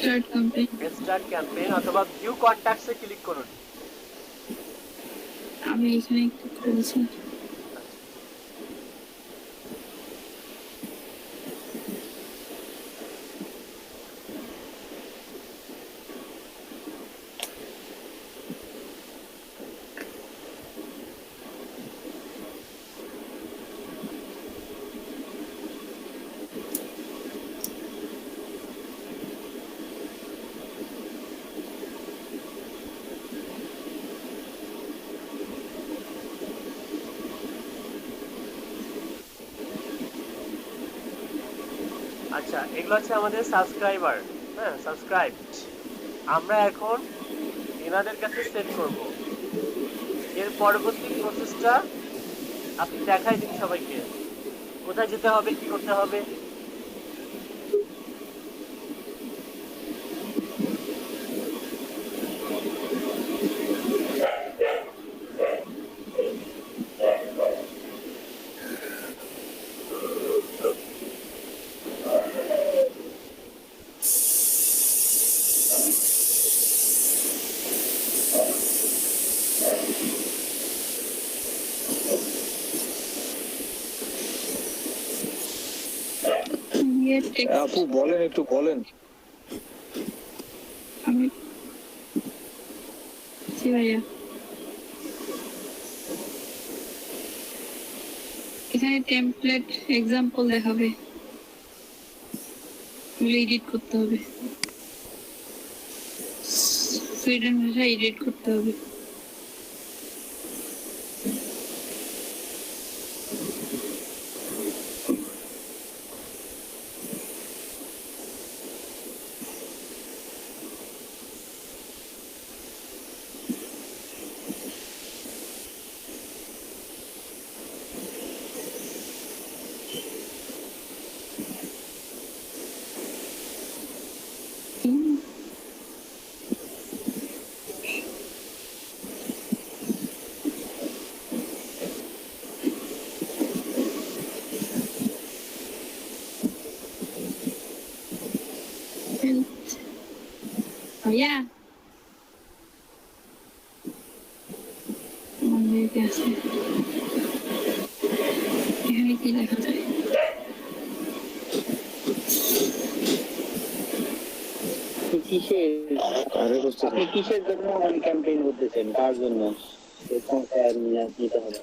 Start campaign. স্টার্ট ক্যাম্পেইন অথবা ভিউ কন্ট্যাক্টসে ক্লিক করুন। আমি এখানে একটু করেছি। আচ্ছা, এগুলো হচ্ছে আমাদের সাবস্ক্রাইবার। হ্যাঁ, সাবস্ক্রাইবড। আমরা এখন এনাদের কাছে সেট করব। এর পরবর্তী প্রসেসটা আপনি দেখাই দিন সবাইকে। কোথায় যেতে হবে, কি করতে হবে। আপু বলেন, একটু বলেন। আমি জি ভাইয়া, এখানে টেমপ্লেট এক্সাম্পল দেখাবে, এডিট করতে হবে, সুইডেন ভাষায় এডিট করতে হবে। ভাইয়া আমাদেরকে আছে, এখানে কি লেখা যায়? আপনি কিসের জন্য ক্যাম্পেইন করতেছেন, কার জন্য নিতে হবে?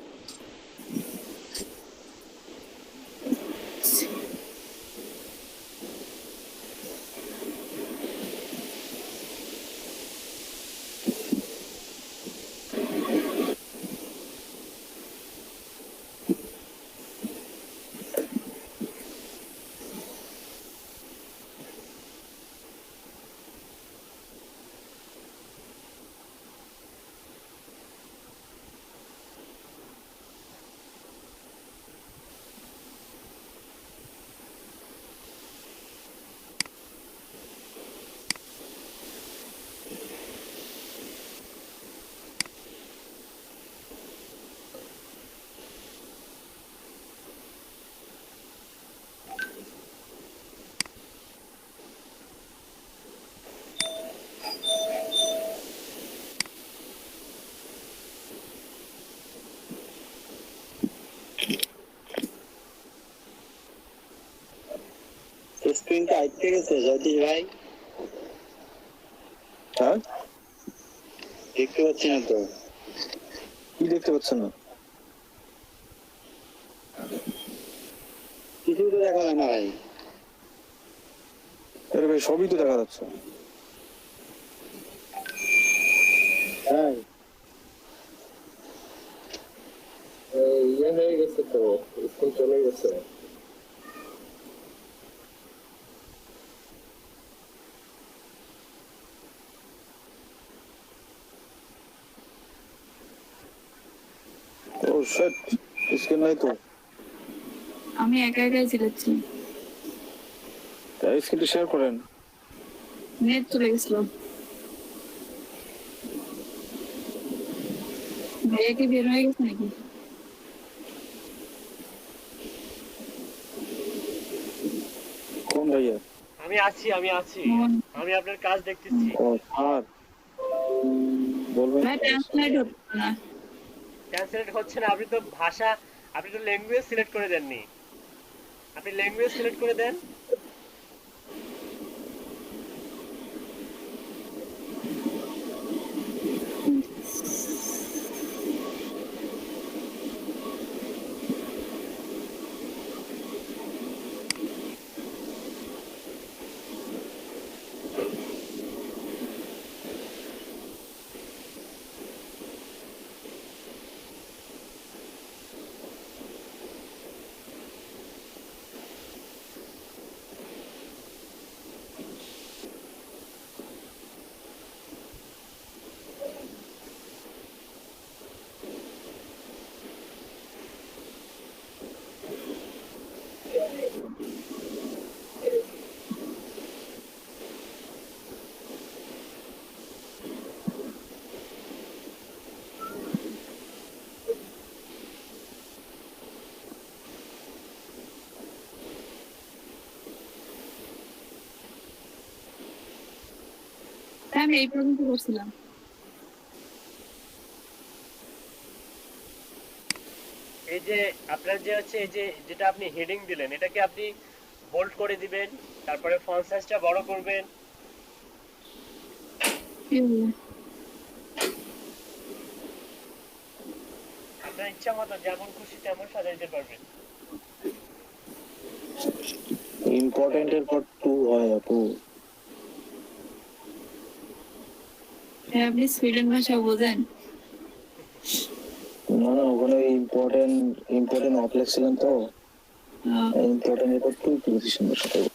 স্ক্রিনটা আইতে গেছে জ্যোতিষ ভাই? হ্যাঁ, দেখতে পাচ্ছি না তো। কি দেখতে পাচ্ছেন না? কিছুই তো দেখা যায় না ভাই। আরে ভাই, সবই তো দেখা যাচ্ছে। হ্যাঁ, ইয়ে হয়ে গেছে তো, স্ক্রিন চলে গেছে। ও শিট, স্ক্রিন নাই তো। আমি একা একাই চিল্লাচ্ছি, স্ক্রিনটা শেয়ার করেন। নেট চলে গেছিল। ভাইয়া কি বের হয়ে গেছে নাকি? কোন ভাইয়া? আমি আমি আছি মোহন আমি আপনার কাজ দেখতেছি। ও স্যার বলবেন ভাই ট্রান্সলেট হচ্ছে না। ট্রান্সলেট হচ্ছে না, আপনি তো ল্যাঙ্গুয়েজ সিলেক্ট করে দেননি। আপনি ল্যাঙ্গুয়েজ সিলেক্ট করে দেন। হ্যাঁ, আমি এই পর্যন্ত করছিলাম। এই যে আপনার যে হচ্ছে এই যে যেটা আপনি হেডিং দিলেন, এটাকে আপনি বোল্ড করে দিবেন, তারপরে ফন্ট সাইজটা বড় করবেন। কি বলবো? আপনার ইচ্ছা মতো যেমন খুশি তেমন সাজাইতে পারবেন। ইম্পর্টেন্টের পর টু হয় আপু। হ্যাঁ, আপনি সুইডেন ভাষা বোঝেন? না না, ওখানে ইম্পর্টেন্ট অফ লেখছিলেন তো, ইম্পর্টেন্টের পর টু পজিশন বসাতে হবে।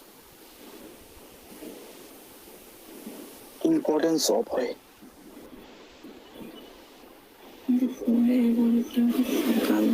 ইম্পর্টেন্স অফ হয়। কালো।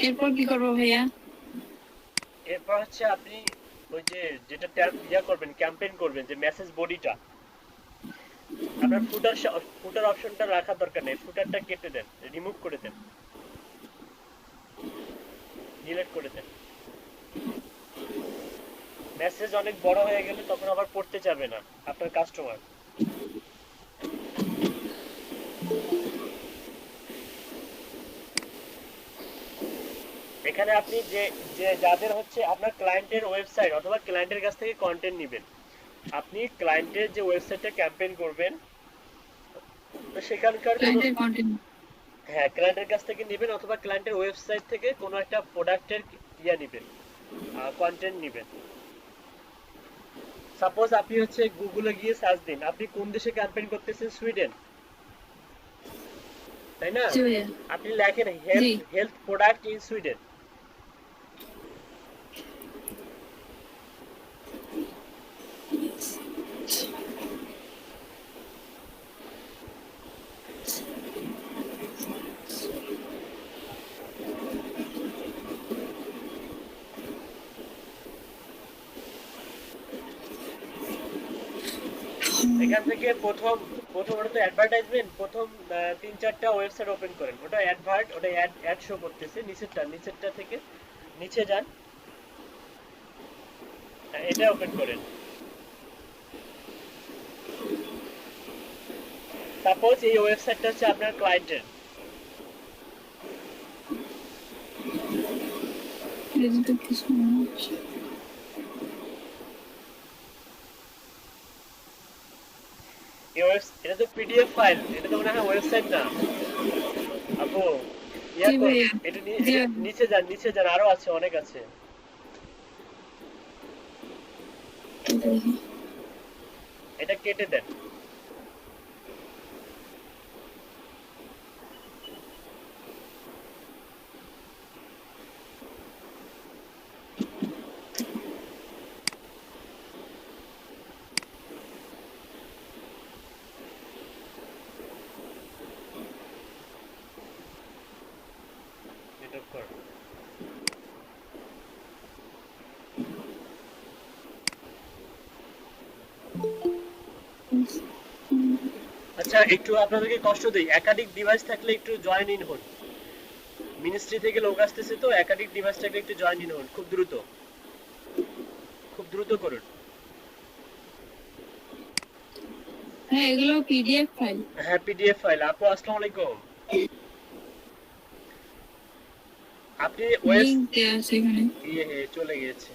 এরপর কি করবো ভাইয়া? এরপর হচ্ছে আপনি ওই যে যেটা ট্যাব করবেন, ক্যাম্পেইন করবেন, যে মেসেজ বডিটা, আপনার ফুটার অপশনটা রাখার দরকার নেই। ফুটারটা কেটে দেন, রিমুভ করে দেন, ডিলিট করে দেন। মেসেজ অনেক বড় হয়ে গেলে তখন আবার পড়তে যাবে না আপনার কাস্টমার। এখানে আপনি যে যে যাদের হচ্ছে আপনার ক্লায়েন্টের ওয়েবসাইট অথবা ক্লায়েন্টের কাছ থেকে কন্টেন্ট নেবেন, আপনি ক্লায়েন্টের যে ওয়েবসাইটে ক্যাম্পেইন করবেন, তো সেখানকার কোনো, ক্লায়েন্টের কন্টেন্ট। হ্যাঁ, ক্লায়েন্টের কাছ থেকে নেবেন অথবা ক্লায়েন্টের ওয়েবসাইট থেকে কোনো একটা প্রোডাক্টের নেবেন, কন্টেন্ট নেবেন। সাপোজ আপনি হচ্ছে গুগলে গিয়ে সার্চ দিন, আপনি কোন দেশে ক্যাম্পেইন করতেছেন, সুইডেন, তাই না? জি ভাইয়া। আপনি লেখেন জি। Health product in Sweden. এখান থেকে প্রথমত অ্যাডভার্টাইজমেন্ট, প্রথম 3-4টা ওয়েবসাইট ওপেন করেন, ওটা ওটা অ্যাড শো করতেছে, নিচেরটা থেকে নিচে যান, এটা ওপেন করেন। সাপোজ এই ওয়েবসাইটটা হচ্ছে আপনার ক্লায়েন্টের, ডিজিটাল কিছু মনে হচ্ছে। এটা তো পিডিএফ ফাইল, এটা তো মনে হয় ওয়েবসাইট না আপু। জি ভাইয়া। এটা জি এটা ভাইয়া। নিচে যান, আরো আছে, অনেক আছে। এটা কেটে দেন। আচ্ছা একটু আপনাদেরকে কষ্ট দেই, একাধিক ডিভাইস থাকলে একটু জয়েন ইন হন। মিনিস্ট্রি থেকে লোক আসতেছে তো, একাধিক ডিভাইস থাকলে একটু জয়েন ইন হন, খুব দ্রুত, খুব দ্রুত করুন। হ্যাঁ এগুলো পিডিএফ ফাইল। হ্যাঁ পিডিএফ ফাইল। আপু আসসালামু আলাইকুম। আপনি ওয়েস লিংক দেওয়া আছে এখানে। চলে গিয়েছে।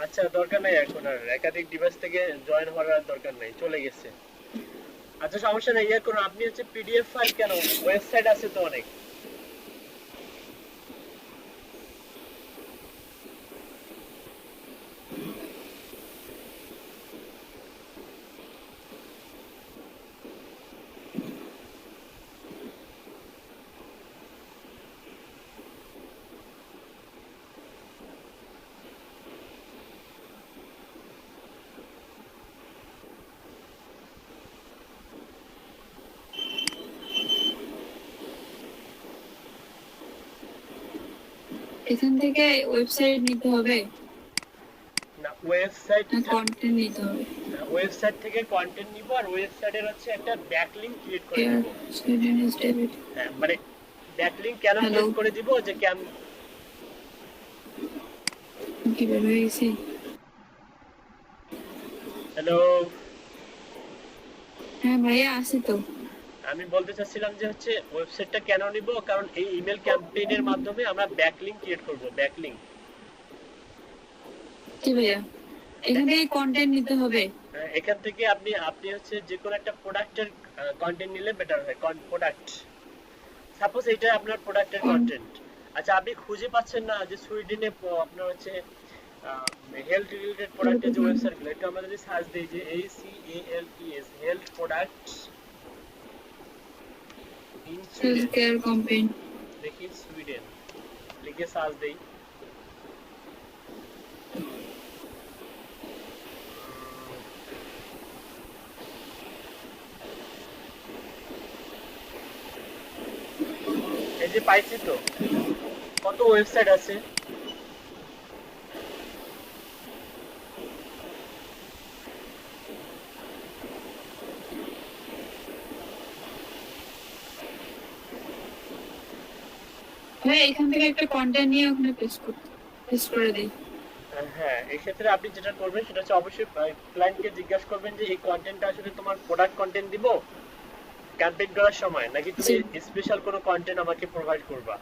আচ্ছা দরকার নাই এখন আর একাধিক ডিভাইস থেকে জয়েন হওয়ার আর দরকার নাই, চলে গেছে। আচ্ছা সমস্যা নেই, ইয়ে করুন আপনি হচ্ছে পিডিএফ ফাইল কেন, ওয়েবসাইট আছে তো অনেক। এখান থেকে ওয়েবসাইট নিতে হবে না ওয়েবসাইট, না কন্টেন্ট নিতে হবে? ওয়েবসাইট থেকে কন্টেন্ট নিব আর ওয়েবসাইটের হচ্ছে একটা ব্যাকলিংক ক্রিয়েট করে দিব। Student is David. হ্যাঁ মানে ব্যাকলিংক কেন Hello? ক্রিয়েট করে দিব যে কি বের হয়ে গেছি? হ্যালো, হ্যাঁ ভাইয়া আছি তো। আমি বলতে চাচ্ছিলাম যে হচ্ছে ওয়েবসাইটটা কেন নিব, কারণ এই ইমেল ক্যাম্পেইনের মাধ্যমে আমরা ব্যাকলিংক ক্রিয়েট করব। ব্যাকলিংক কি ভাইয়া এখান থেকে কন্টেন্ট নিতে হবে? এখান থেকে আপনি আপনি হচ্ছে যে কোনো একটা প্রোডাক্টের কন্টেন্ট নিলে বেটার হয়। প্রোডাক্ট, সাপোজ এটা আপনার প্রোডাক্টের কন্টেন্ট। আচ্ছা আপনি খুঁজে পাচ্ছেন না যে সুইডেনে আপনার হচ্ছে হেলথ রিলেটেড প্রোডাক্টের যে ওয়েবসাইটগুলো, একটু আমরা যদি সার্চ দিই যে ACALES health products in health Sweden, care campaign. দেখি সুইডেন লিখে সার্চ দেই। এই যে পাইছি তো, কত ওয়েবসাইট আছে। ভাইয়া এখান থেকে একটা কন্টেন্ট নিয়ে ওখানে পেস্ট করে দেই। হ্যাঁ এই ক্ষেত্রে আপনি যেটা করবেন সেটা হচ্ছে অবশ্যই ক্লায়েন্টকে জিজ্ঞাসা করবেন যে এই কন্টেন্টটা আসলে তোমার প্রোডাক্ট কন্টেন্ট দিব ক্যাম্পেইন করার সময়, নাকি তুমি স্পেশাল কোনো কন্টেন্ট আমাকে প্রোভাইড করবা।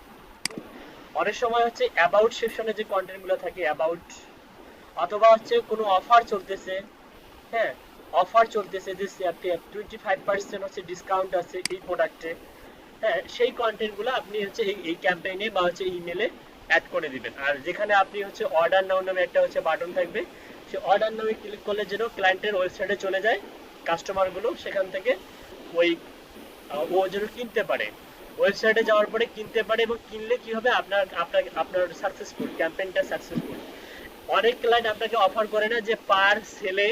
অনেক সময় হচ্ছে অ্যাবাউট সেকশনে যে কন্টেন্টগুলো থাকে অ্যাবাউট, অথবা হচ্ছে কোনো অফার চলতেছে, হ্যাঁ অফার চলতেছে যে 25% হচ্ছে ডিসকাউন্ট আছে এই প্রোডাক্টে, হ্যাঁ সেই কন্টেন্টগুলো আপনি হচ্ছে এই ক্যাম্পেইনে বা হচ্ছে ইমেলে অ্যাড করে দিবেন। আর যেখানে আপনি হচ্ছে অর্ডার নাও নামে একটা হচ্ছে বাটন থাকবে, সেই অর্ডার নামে ক্লিক করলে যেন ক্লায়েন্টের ওয়েবসাইটে চলে যায়, কাস্টমারগুলো সেখান থেকে ওই ও যেন কিনতে পারে, ওয়েবসাইটে যাওয়ার পরে কিনতে পারে, এবং কিনলে কি হবে আপনার আপনার আপনার সাকসেসফুল, ক্যাম্পেইনটা সাকসেসফুল। অনেক ক্লায়েন্ট আপনাকে অফার করে না যে পার সেলে,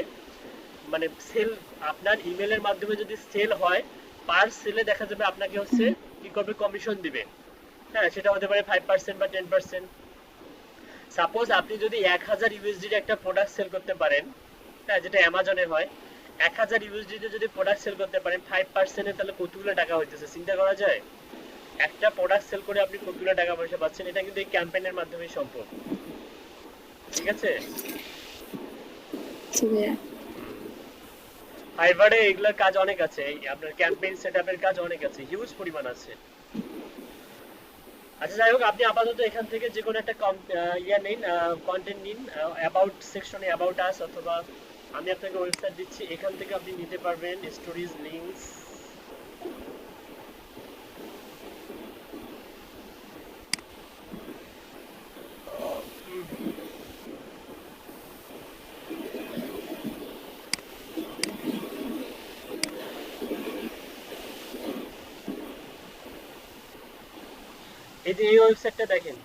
মানে সেল আপনার ইমেলের মাধ্যমে যদি সেল হয় পার সেলে দেখা যাবে আপনাকে হচ্ছে কি করবে, কমিশন দিবে। হ্যাঁ সেটা হতে পারে 5% বা 10%। সাপোজ আপনি যদি 1000 ইউএসডি একটা প্রোডাক্ট সেল করতে পারেন, হ্যাঁ যেটা অ্যামাজনে হয়, 1000 ইউএসডি যদি প্রোডাক্ট সেল করতে পারেন 5%, তাহলে কতগুলো টাকা হইতেছে চিন্তা করা যায়। একটা প্রোডাক্ট সেল করে আপনি কতগুলো টাকা পয়সা পাচ্ছেন, এটা কিন্তু এই ক্যাম্পেইনের মাধ্যমে সম্ভব। ঠিক আছে, ফাইবারে এগুলোর কাজ অনেক আছে, আপনার ক্যাম্পেইন সেটআপের কাজ অনেক আছে, হিউজ পরিমাণ আছে। আচ্ছা যাই হোক, আপনি আপাতত এখান থেকে যে কোনো একটা নিন, কন্টেন্ট নিন, অ্যাবাউট সেকশনে অ্যাবাউট আস, অথবা আমি আপনাকে ওয়েবসাইট দিচ্ছি, এখান থেকে আপনি নিতে পারবেন স্টোরিজ লিংকস। এই যে এই ওয়েবসাইটটা দেখেন,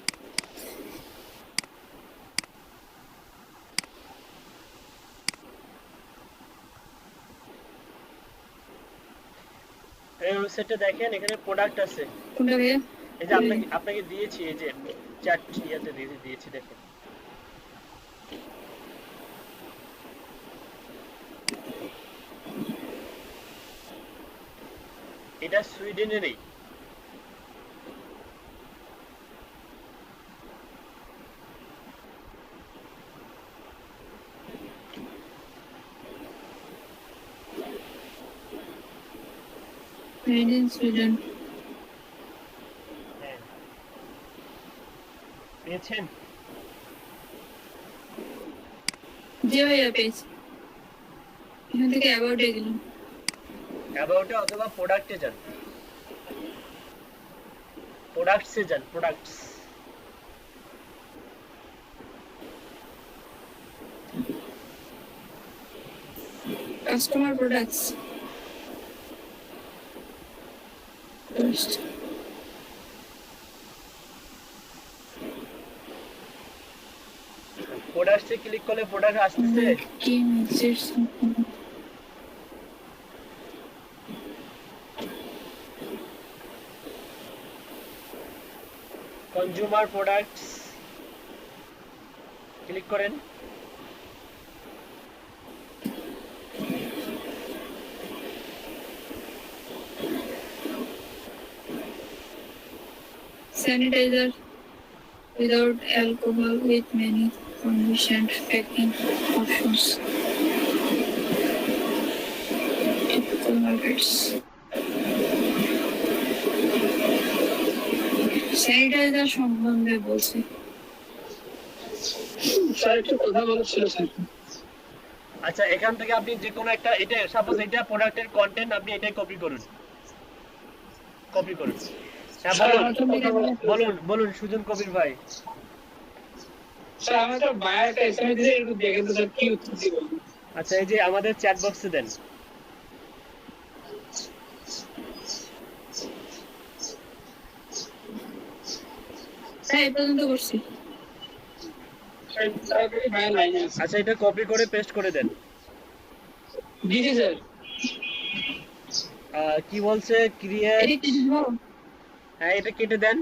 এই ওয়েবসাইটে দেখেন এখানে প্রোডাক্ট আছে। কোনটা ভাইয়া? এই যে আপনাকে আপনাকে দিয়েছি, এই যে চ্যাট ইয়াতে দিয়েছি দেখেন। এটা সুইডেনেরই। Made in Sweden. হ্যাঁ। পেয়েছেন? জি ভাইয়া পেয়েছি। এখান থেকে অ্যাবাউটে গেলাম। অ্যাবাউটে অথবা প্রোডাক্টে যান, প্রোডাক্টসে যান, প্রোডাক্টস। Customer products. প্রোডাক্টসে ক্লিক করলে প্রোডাক্ট আসতেছে। কি মেসেজ? কনজিউমার প্রোডাক্টস ক্লিক করেন। Sanitizer without alcohol with many conditioned packing options. Typical markets. Sanitizer সম্বন্ধে বলছি। স্যার একটু কথা বলার ছিল স্যার। আচ্ছা, এখান থেকে আপনি যে কোনো একটা, এটা সাপোজ এটা প্রোডাক্টের কন্টেন্ট, আপনি এটাই কপি করুন, কপি করুন। হ্যাঁ বলুন বলুন বলুন সুজন কবির ভাই। স্যার আমার তো বায়োটা এসএমএস দিয়ে একটু দেখেন তো স্যার কি উত্তর দিব। আচ্ছা, এই যে আমাদের চ্যাট বক্সে দেন। হ্যাঁ এই পর্যন্ত করছি। স্যার তারপরে বায়ো লাইনে আছে। আচ্ছা, এটা কপি করে পেস্ট করে দেন। দিদি স্যার কি বলছে ক্রিয়েট? এডিট দিব। হ্যাঁ এটা কেটে দেন,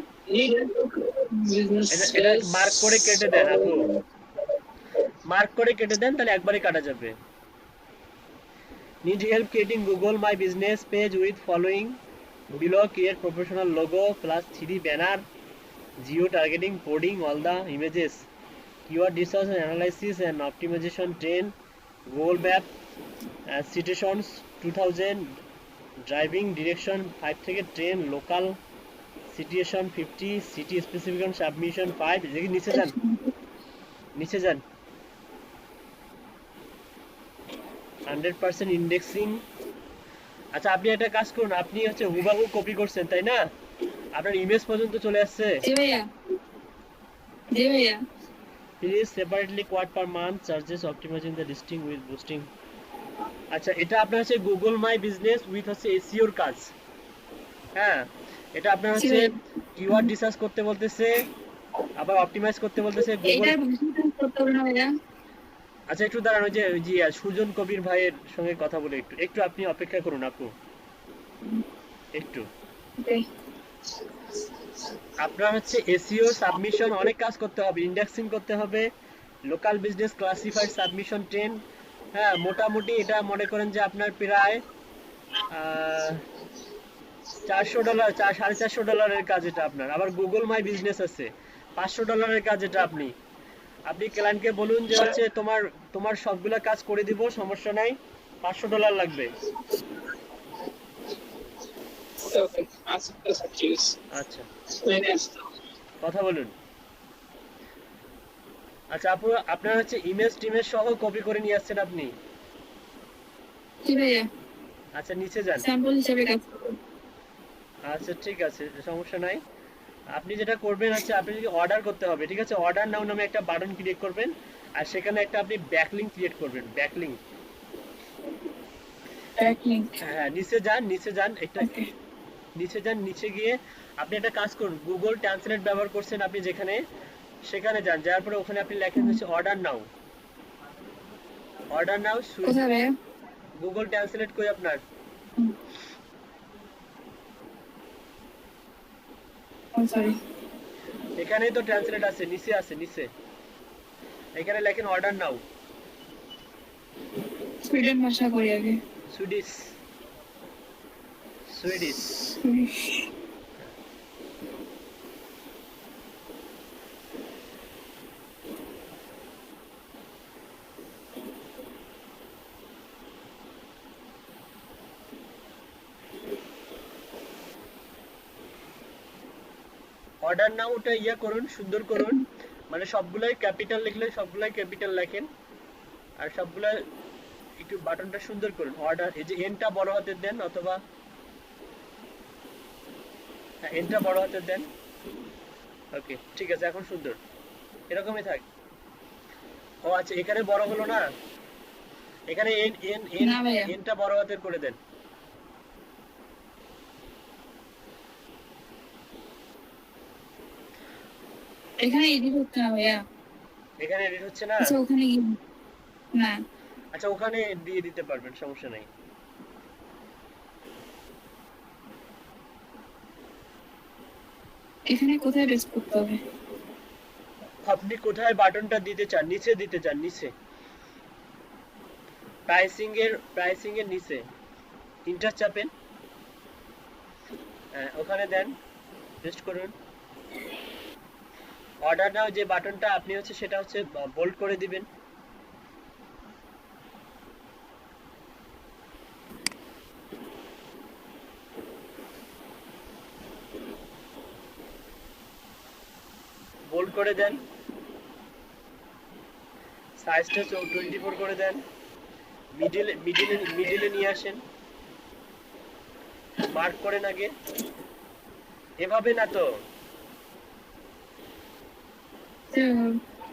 বিজনেস এটা মার্ক করে কেটে দেন আপু, মার্ক করে কেটে দেন, তাহলে একবারে কাটা যাবে। Need help creating Google My Business page with following below, create professional logo plus 3D banner, geo targeting, coding all the images, keyword research and analysis and optimization 10, Google Map, citations 2000, driving direction 5 থেকে 10, local situation 50, city specification submission 5। দেখি নিচে যান, নিচে যান। 100% indexing. আচ্ছা, আপনি একটা কাজ করুন, আপনি হচ্ছে হুবাহু কপি করছেন তাই না, আপনার ইমেজ পর্যন্ত চলে আসছে। জি ভাইয়া, জি ভাইয়া। Please separately quart per month charges optimising the listing with boosting. আচ্ছা, এটা আপনার হচ্ছে গুগল মাই বিজনেস উইথ হচ্ছে এসইওর কাজ। হ্যাঁ, এটা আপনার হচ্ছে কিওয়ার্ড রিসার্চ করতে বলতেছে, আবার অপটিমাইজ করতে বলতেছে গুগল। এইটার ভাষাটা করতে হবে না ভাইয়া? আচ্ছা একটু দাঁড়ান, ওই যে সুজন কবির ভাইয়ের সঙ্গে কথা বলে একটু একটু আপনি অপেক্ষা করুন আপু, একটু। আপনার হচ্ছে এসইও সাবমিশন অনেক কাজ করতে হবে, ইন্ডেক্সিং করতে হবে, লোকাল বিজনেস ক্লাসিফাইড সাবমিশন 10। হ্যাঁ, মোটামুটি এটা মনে করেন যে আপনার প্রায় $400, $450 কাজ এটা আপনার। আবার গুগল মাই বিজনেস আছে $500 কাজ। এটা আপনি ক্লায়েন্টকে বলুন যে হচ্ছে তোমার সবগুলা কাজ করে দিব, সমস্যা নাই, $500 লাগবে। ওকে আচ্ছা স্যার ঠিক আছে। আচ্ছা লাইনে আসতে কথা বলুন। আচ্ছা আপু, আপনার হচ্ছে ইমেজ টিমেজ সহ কপি করে নিয়ে আসছেন আপনি? জি ভাইয়া। আচ্ছা নিচে যান। স্যাম্পল হিসেবে কাজ করুন। আচ্ছা ঠিক আছে, সমস্যা নাই। আপনি যেটা করবেন হচ্ছে আপনি যদি অর্ডার করতে হবে, ঠিক আছে, অর্ডার নাও নামে একটা বাটন ক্রিয়েট করবেন, আর সেখানে একটা আপনি ব্যাকলিংক ক্রিয়েট করবেন, ব্যাকলিংক। ব্যাকলিংক। হ্যাঁ নিচে যান, নিচে যান, একটা নিচে যান, নিচে গিয়ে আপনি একটা কাজ করুন, গুগল ট্রান্সলেট ব্যবহার করছেন আপনি যেখানে, সেখানে যান, যাওয়ার পরে ওখানে আপনি লেখেন হচ্ছে অর্ডার নাও, অর্ডার নাও। কোথায় ভাইয়া? গুগল ট্রান্সলেট কই আপনার? সরি। এখানেই তো ট্রান্সলেট আছে, নিচে আছে, নিচে এখানে লেখেন অর্ডার নাও। সুইডেন ভাষা করি আগে। Swedish, Swedish. অর্ডার নাও ওটা ইয়া করুন, সুন্দর করুন, মানে সবগুলাই ক্যাপিটাল লিখলে সবগুলাই ক্যাপিটাল লেখেন, আর সবগুলা একটু বাটনটা সুন্দর করুন। অর্ডার, এই যে এনটা বড় হাতের দেন, অথবা এনটা বড় হাতের দেন। ওকে, ঠিক আছে, এখন সুন্দর, এরকমই থাক। ও আচ্ছা, এখানে বড় হলো না, এখানে এন এন এন না ভাইয়া। এনটা বড় হাতের করে দেন। এখানে এডিট হচ্ছে না ভাইয়া। এখানে এডিট হচ্ছে না? আচ্ছা ওখানে গিয়ে না, আচ্ছা, ওখানে দিয়ে দিতে পারবেন, সমস্যা নাই। এখানে কোথায় পেস্ট করতে হবে? আপনি কোথায় বাটনটা দিতে চান? নিচে দিতে চান, নিচে প্রাইসিং এর নিচে ইন্টার চাপেন, ওখানে দেন, পেস্ট করুন। অর্ডার নাও যে বাটনটা আপনি হচ্ছে সেটা হচ্ছে বোল্ড করে দিবেন। বোল্ড করে দেন, সাইজটা 24 করে দেন, মিডিলে নিয়ে আসেন, মার্ক করেন আগে, এভাবে না তো,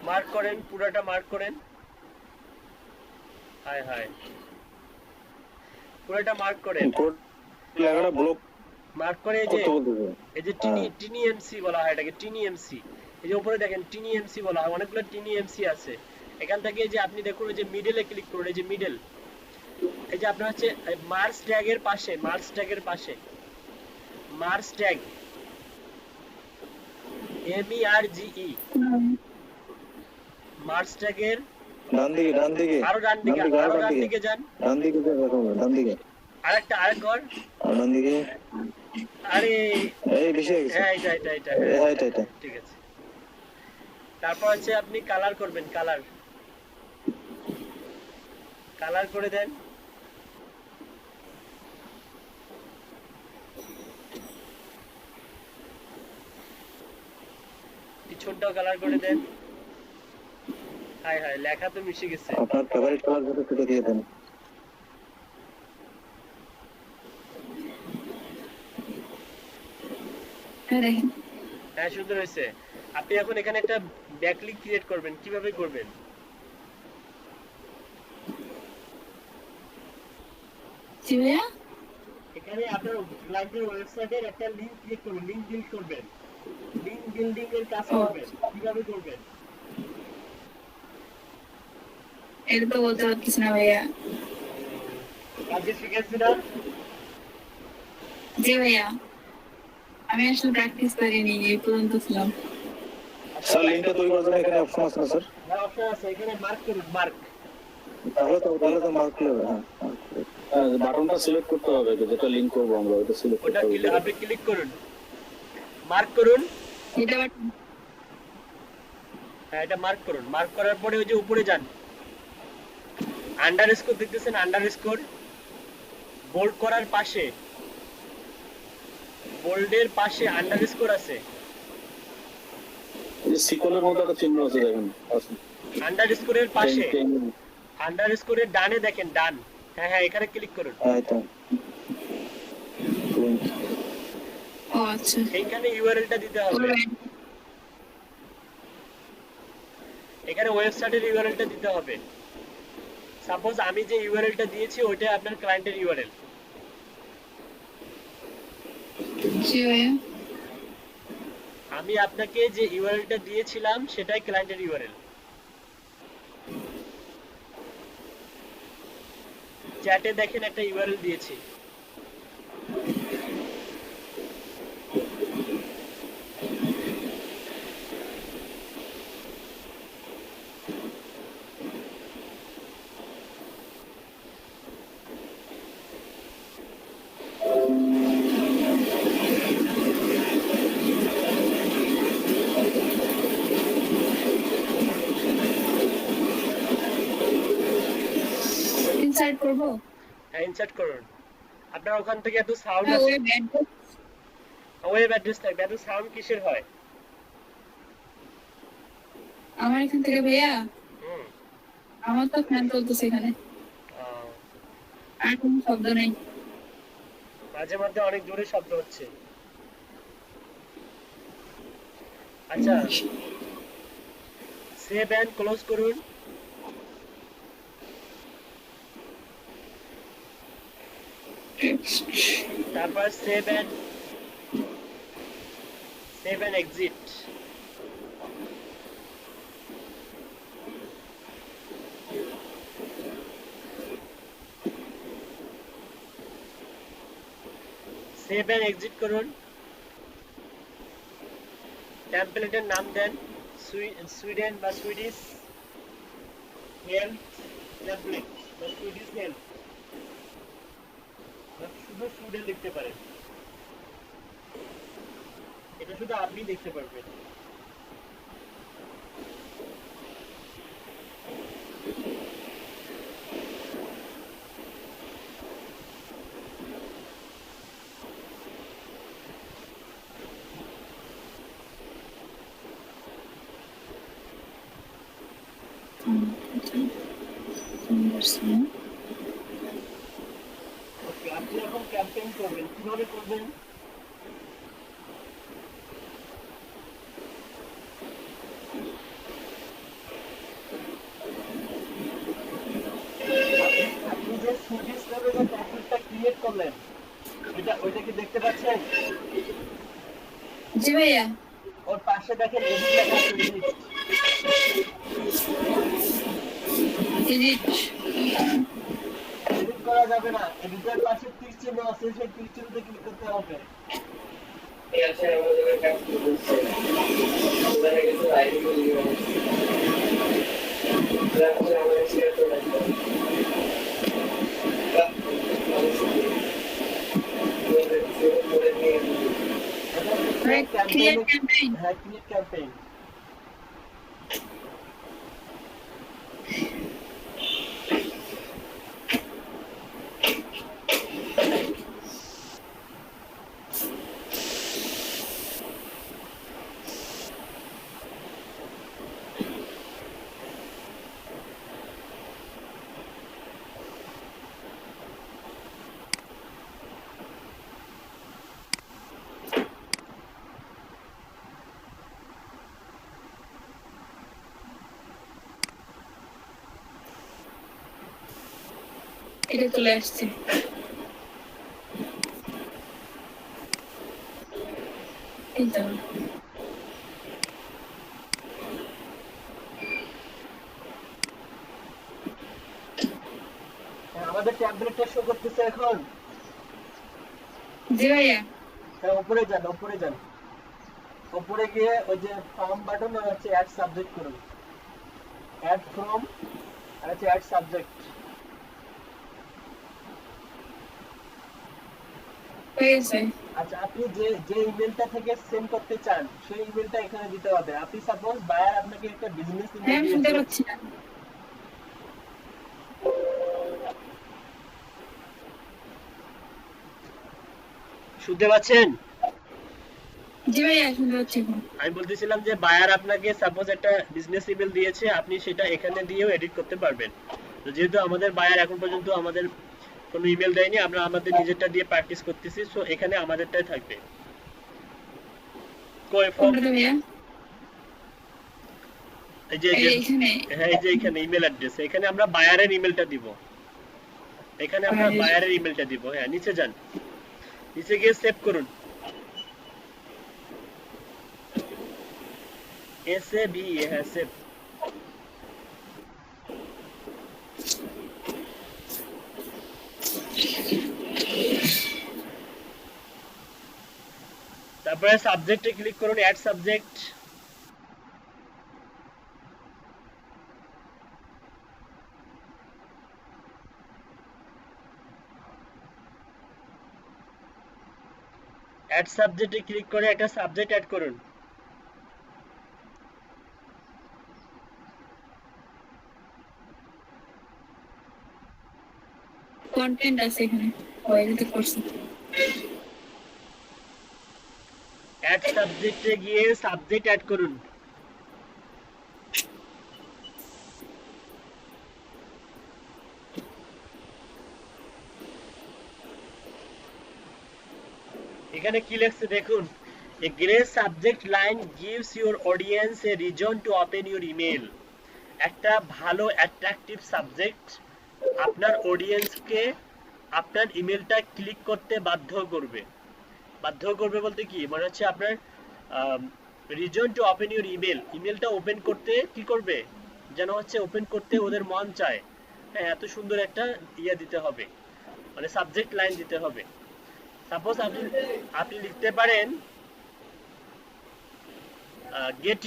মার্ক করেন, পুরোটা মার্ক করেন। হায় হায়, পুরোটা মার্ক করেন, লেখাটা ব্লক মার্ক করে এই যে করতে বলতেছে। এই যে টিনি এমসি বলা হয় এটাকে, টিনি এমসি। এই যে উপরে দেখেন টিনি এমসি বলা হয়, অনেকগুলো টিনি এমসি আছে। এখান থেকে যে আপনি দেখুন, এই যে মিডলে ক্লিক করুন, এই যে মিডল, এই যে আপনার হচ্ছে মার্স ট্যাগের পাশে, মার্স ট্যাগের পাশে, মার্স ট্যাগ, MERGE, মার্স ট্যাগের ডান দিকে আরো ডান দিকে, আরো ডান দিকে যান, ডান দিকে দেখো, ডান দিকে আরেক ঘর, ডান দিকে। আরে এই বেশি হয়ে গেছে। হ্যাঁ, এটা এটা ঠিক আছে। তারপর হচ্ছে আপনি কালার করবেন, কালার করে দেন। পিছনটাও কালার করে দেন। হায় হায়, লেখা তো মিশে গেছে। আপনার ফেভারিট কালার যেটা সেটা দিয়ে দেন। হ্যাঁ দেখেন। হ্যাঁ, সুন্দর হয়েছে। আপনি এখন এখানে একটা ব্যাকলিঙ্ক ক্রিয়েট করবেন, কিভাবে করবেন? জি ভাইয়া। এখানে আপনার ক্লায়েন্টের ওয়েবসাইটের একটা লিংক ক্রিয়েট করবেন, লিংক বিল্ড করবেন, লিংক বিল্ডিং এর কাজ করবেন। কিভাবে করবেন? এটা তো বলতে পারতেছি না ভাইয়া। কাজে শিখেছি না? জি ভাইয়া, আমি আসলে প্র্যাকটিস করিনি, এই পর্যন্ত ছিলাম। স্যার লিংকটা তৈরি করার জন্য এখানে অপশন আছে না স্যার? হ্যাঁ, অপশন আছে, এখানে মার্ক করুন, মার্ক। তাহলে তো মার্ক হবে। হ্যাঁ, বাটনটা সিলেক্ট করতে হবে, যেটা লিংক করব আমরা ওটা সিলেক্ট ওটা করতে হবে। আপনি ক্লিক করুন, মার্ক করুন। এটা হ্যাঁ, এটা মার্ক করুন। মার্ক করার পরে ওই যে উপরে যান, আন্ডারস্কোর দেখতেছেন, আন্ডারস্কোর বোল্ড করার পাশে, বোল্ডের পাশে আন্ডারস্কোর আছে, এই যে সিকলের মতো একটা চিহ্ন আছে দেখেন, আছে। আন্ডারস্কোরের পাশে, টেন- আন্ডারস্কোরের ডানে দেখেন, ডান। হ্যাঁ হ্যাঁ, এখানে ক্লিক করুন। হ্যাঁ, এটা লিংক। ও আচ্ছা। এইখানে ইউআরএলটা দিতে হবে, এখানে ওয়েবসাইটের ইউআরএলটা দিতে হবে। সাপোজ আমি যে ইউআরএলটা দিয়েছি ওইটা আপনার ক্লায়েন্টের ইউআরএল। জি ভাইয়া। আমি আপনাকে যে ইউআরএলটা দিয়েছিলাম সেটাই ক্লায়েন্টের ইউআরএল। চ্যাটে দেখেন একটা ইউআরএল দিয়েছি, ইনসার্ট করব? হ্যাঁ ইনসার্ট করুন। আপনার ওখান থেকে এত সাউন্ড হ্যাঁ, আসে, ওয়েব অ্যাড্রেস ওয়েব অ্যাড্রেস থাকবে, এত সাউন্ড কিসের হয়? আমার এখান থেকে ভাইয়া, হুম। আমার তো ফ্যান চলতেছে এখানে, আহ, আর কোনো শব্দ নেই। মাঝে মধ্যে অনেক জোরে শব্দ হচ্ছে। আচ্ছা, সেভ এন্ড ক্লোজ করুন। তারপর save and exit. Save and exit করুন। টেমপ্লেটের নাম দেন সুইডেন বা সুইডিশ হেলথ টেমপ্লেট বা সুইডিশ হেলথ, শুধু সুইডেন লিখতে পারেন, এটা শুধু আপনি দেখতে পারবেন। ওকে, আপনি এখন ক্যাম্পেইন করবেন, কিভাবে করবেন? আপনি যে সুইডিশ নামে যে টেমপ্লেটটা ক্রিয়েট করলেন, ওইটা কি দেখতে পাচ্ছেন? জি ভাইয়া। ওর পাশে দেখেন এডিট লেখা আছে, এডিট। এডিট এডিট করা যাবে না, এডিটের পাশে তীর চিহ্ন আছে, সেই তীর চিহ্নতে ক্লিক করতে হবে। Create campaign. হ্যাঁ, ক্রিয়েট ক্যাম্পেইন। এটা চলে আসছে। এই তো। আমাদের ট্যাবলেটটা শো করতেছে এখন। জি ভাইয়া। হ্যাঁ, উপরে যান, উপরে যান, উপরে গিয়ে ওই যে ফর্ম বাটন আর হচ্ছে অ্যাড সাবজেক্ট করুন, অ্যাড ফ্রম আর হচ্ছে অ্যাড সাবজেক্ট। হয়ে গেছে। আচ্ছা, আপনি যে যে ইমেলটা থেকে সেন্ড করতে চান সেই ইমেলটা এখানে দিতে হবে। আপনি সাপোজ বায়ার আপনাকে একটা বিজনেস ইমেল হ্যাঁ, আমি শুনতে দিয়েছে, পাচ্ছি না। শুনতে পাচ্ছেন? জি ভাইয়া, শুনতে পাচ্ছি এখন। আমি বলতেছিলাম যে বায়ার আপনাকে সাপোজ একটা বিজনেস ইমেল দিয়েছে, আপনি সেটা এখানে দিয়েও এডিট করতে পারবেন। তো যেহেতু আমাদের বায়ার এখন পর্যন্ত আমাদের কোনো ইমেল দেয়নি, আমরা আমাদের নিজেরটা দিয়ে প্র্যাকটিস করতেছি, সো এখানে আমাদেরটাই থাকবে। কই ফর্ম? কোনটা ভাইয়া? এই যে এইখানে। হ্যাঁ, এই যে এখানে ইমেল অ্যাড্রেস, এখানে আমরা বায়ারের ইমেলটা দিব, এখানে আমরা বায়ারের ইমেলটা দিব। হ্যাঁ, নিচে যান, নিচে গিয়ে সেভ করুন, SAV। হ্যাঁ, সেভ। তারপরে সাবজেক্টে ক্লিক করুন, অ্যাড সাবজেক্ট। অ্যাড সাবজেক্টে ক্লিক করে একটা সাবজেক্ট অ্যাড করুন। কন্টেন্ট আছে এখানে ওইটাতে করছি। অ্যাড সাবজেক্টে গিয়ে সাবজেক্ট অ্যাড করুন। এখানে কি লেখছে দেখুন, a great subject line gives your audience a reason to open your email। একটা ভালো অ্যাট্রাকটিভ সাবজেক্ট আপনার অডিয়েন্সকে আপনার ইমেলটা ক্লিক করতে বাধ্য করবে। বাধ্য করবে বলতে কি মানে হচ্ছে আপনার reason to open your email, ইমেলটা ওপেন করতে কি করবে যেন হচ্ছে ওপেন করতে ওদের মন চায়। হ্যাঁ, এত সুন্দর একটা ইয়ে দিতে হবে, মানে সাবজেক্ট লাইন দিতে হবে। সাপোজ আপনি লিখতে পারেন গেট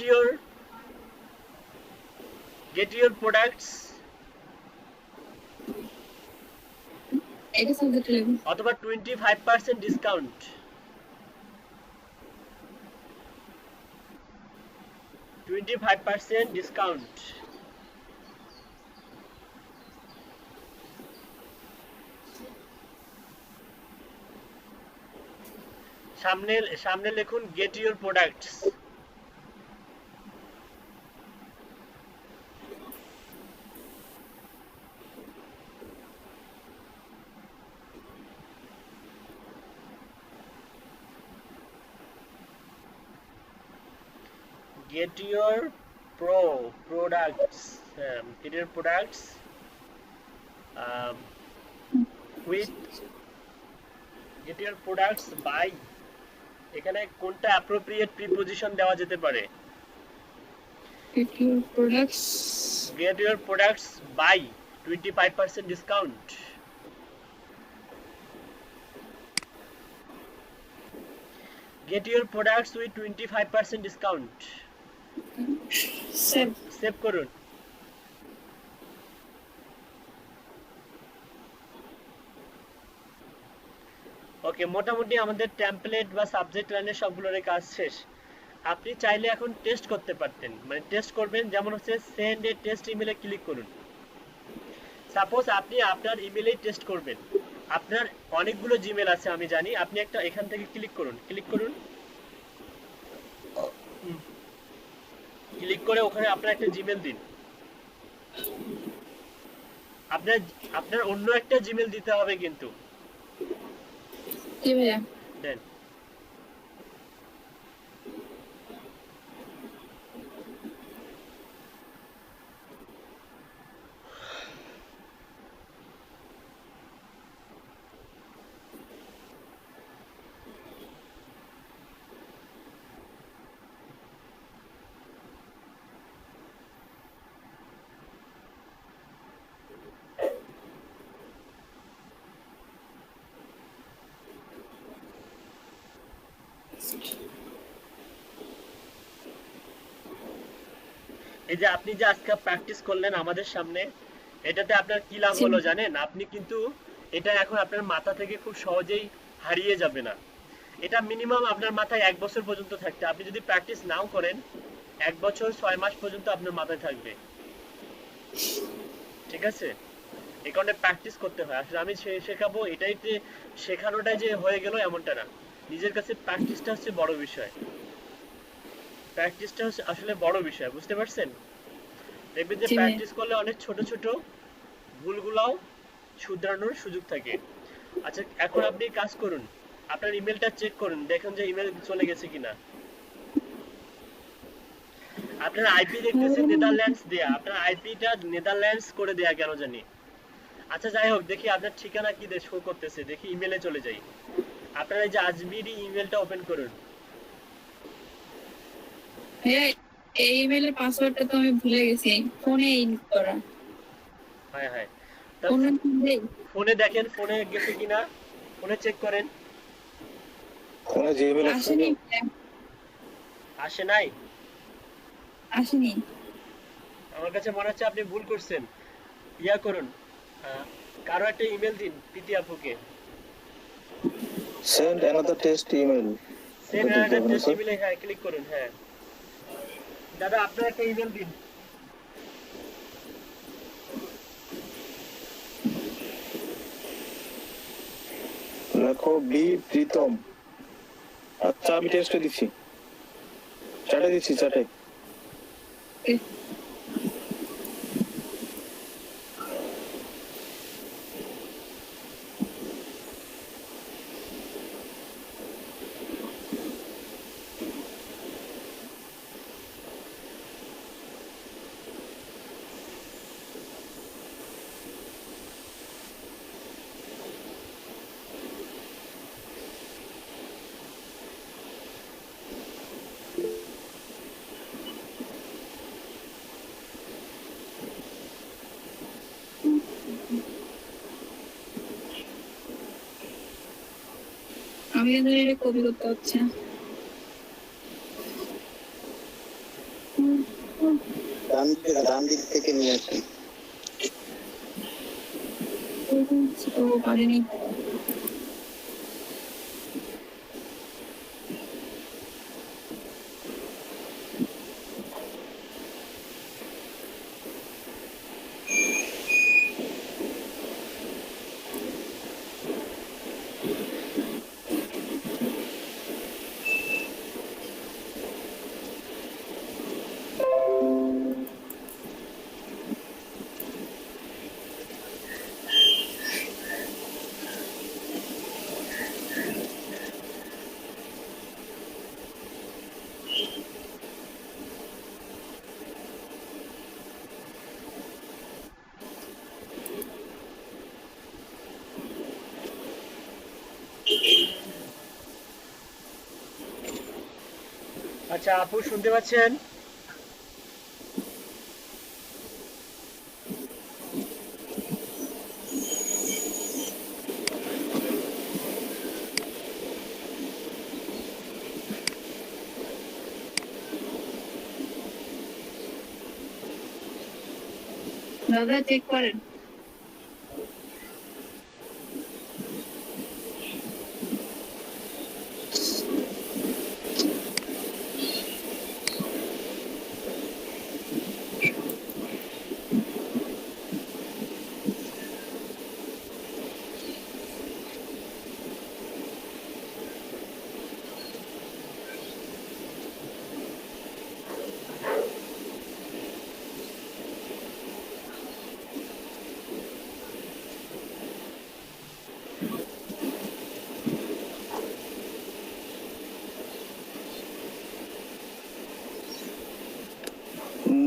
ইউর প্রোডাক্টস, এটা সাবজেক্ট লিখুন। অথবা 25% ডিসকাউন্ট। ডিসকাউন্ট। সামনে লিখুন get your products. Get your products, get your products with get your products by, এখানে কোনটা অ্যাপ্রোপ্রিয়েট প্রিপোজিশন দেওয়া যেতে পারে? Get your products Get your products by 25% discount। Get your products with 25% discount। Save করুন। ওকে, মোটামুটি আমাদের টেমপ্লেট বা subject লাইনের সবগুলোর কাজ শেষ। আপনি চাইলে এখন টেস্ট করতে পারতেন, মানে টেস্ট করবেন, যেমন হচ্ছে সেন্ড এ টেস্ট ইমেলে ক্লিক করুন। সাপোজ আপনি আপনার ইমেলেই টেস্ট করবেন, আপনার অনেকগুলো জিমেল আছে আমি জানি, আপনি একটা এখান থেকে ক্লিক করুন, ক্লিক করে ওখানে আপনার একটা জিমেল দিন। আপনার অন্য একটা জিমেল দিতে হবে কিন্তু। কি ভাইয়া? দেন এই যে আপনি যে আজকে প্র্যাকটিস করলেন আমাদের সামনে, এটাতে আপনার কি লাভ হলো জানেন? আপনি কিন্তু এটা এখন আপনার মাথা থেকে খুব সহজেই হারিয়ে যাবে না। এটা মিনিমাম আপনার মাথায় 1 বছর পর্যন্ত থাকতে, আপনি যদি প্র্যাকটিস নাও করেন 1 বছর 6 মাস পর্যন্ত আপনার মাথায় থাকবে। ঠিক আছে, এই কারণে প্র্যাকটিস করতে হয়। আসলে আমি শেখাবো এটাই, যে শেখানোটাই যে হয়ে গেল এমনটা না, নিজের কাছে প্র্যাকটিসটা হচ্ছে বড় বিষয়। প্র্যাকটিসটা হচ্ছে আসলে বড় বিষয়, বুঝতে পারছেন? দেখবেন যে প্র্যাকটিস করলে অনেক ছোট ছোট ভুলগুলাও শুধরানোর সুযোগ থাকে। আচ্ছা, এখন আপনি কাজ করুন, আপনার ইমেলটা চেক করুন, দেখুন যে ইমেল চলে গেছে কিনা। আপনার আইপি দেখতেছেন নেদারল্যান্ডস দেয়া, আপনার আইপিটা নেদারল্যান্ডস করে দেয়া কেন জানি। আচ্ছা যাই হোক, দেখি আপনার ঠিকানা কি শো করতেছে, দেখি ইমেলে চলে যাই। আপনার এই যে আজমিরি ইমেলটা ওপেন করুন। এই ইমেলের পাসওয়ার্ডটা তো আমি ভুলে গেছি, ফোনে ইন করা। হ্যাঁ হ্যাঁ, ফোনে দেখেন ফোনে গেছে কিনা, ফোনে চেক করেন। ফোনে যে ইমেল আসেনি, আসে নাই, আসেনি। আমার কাছে মনে হচ্ছে আপনি ভুল করছেন। ইয়া করুন, কারো একটা ইমেল দিন প্রীতি আপুকে। Send another test email. Send another test ইমেলে হ্যাঁ ক্লিক করুন। হ্যাঁ দাদা, আপনার একটা ইমেল দিন। লেখো বি প্রীতম। আচ্ছা আমি টেস্টে দিচ্ছি, চাটে দিচ্ছি, চাটে। আমি কিন্তু এটা কপি করতে হচ্ছে না। ডান দিক থেকে নিয়ে আসি। ও পারিনি। আচ্ছা আপু শুনতে পাচ্ছেন? দাদা চেক করেন।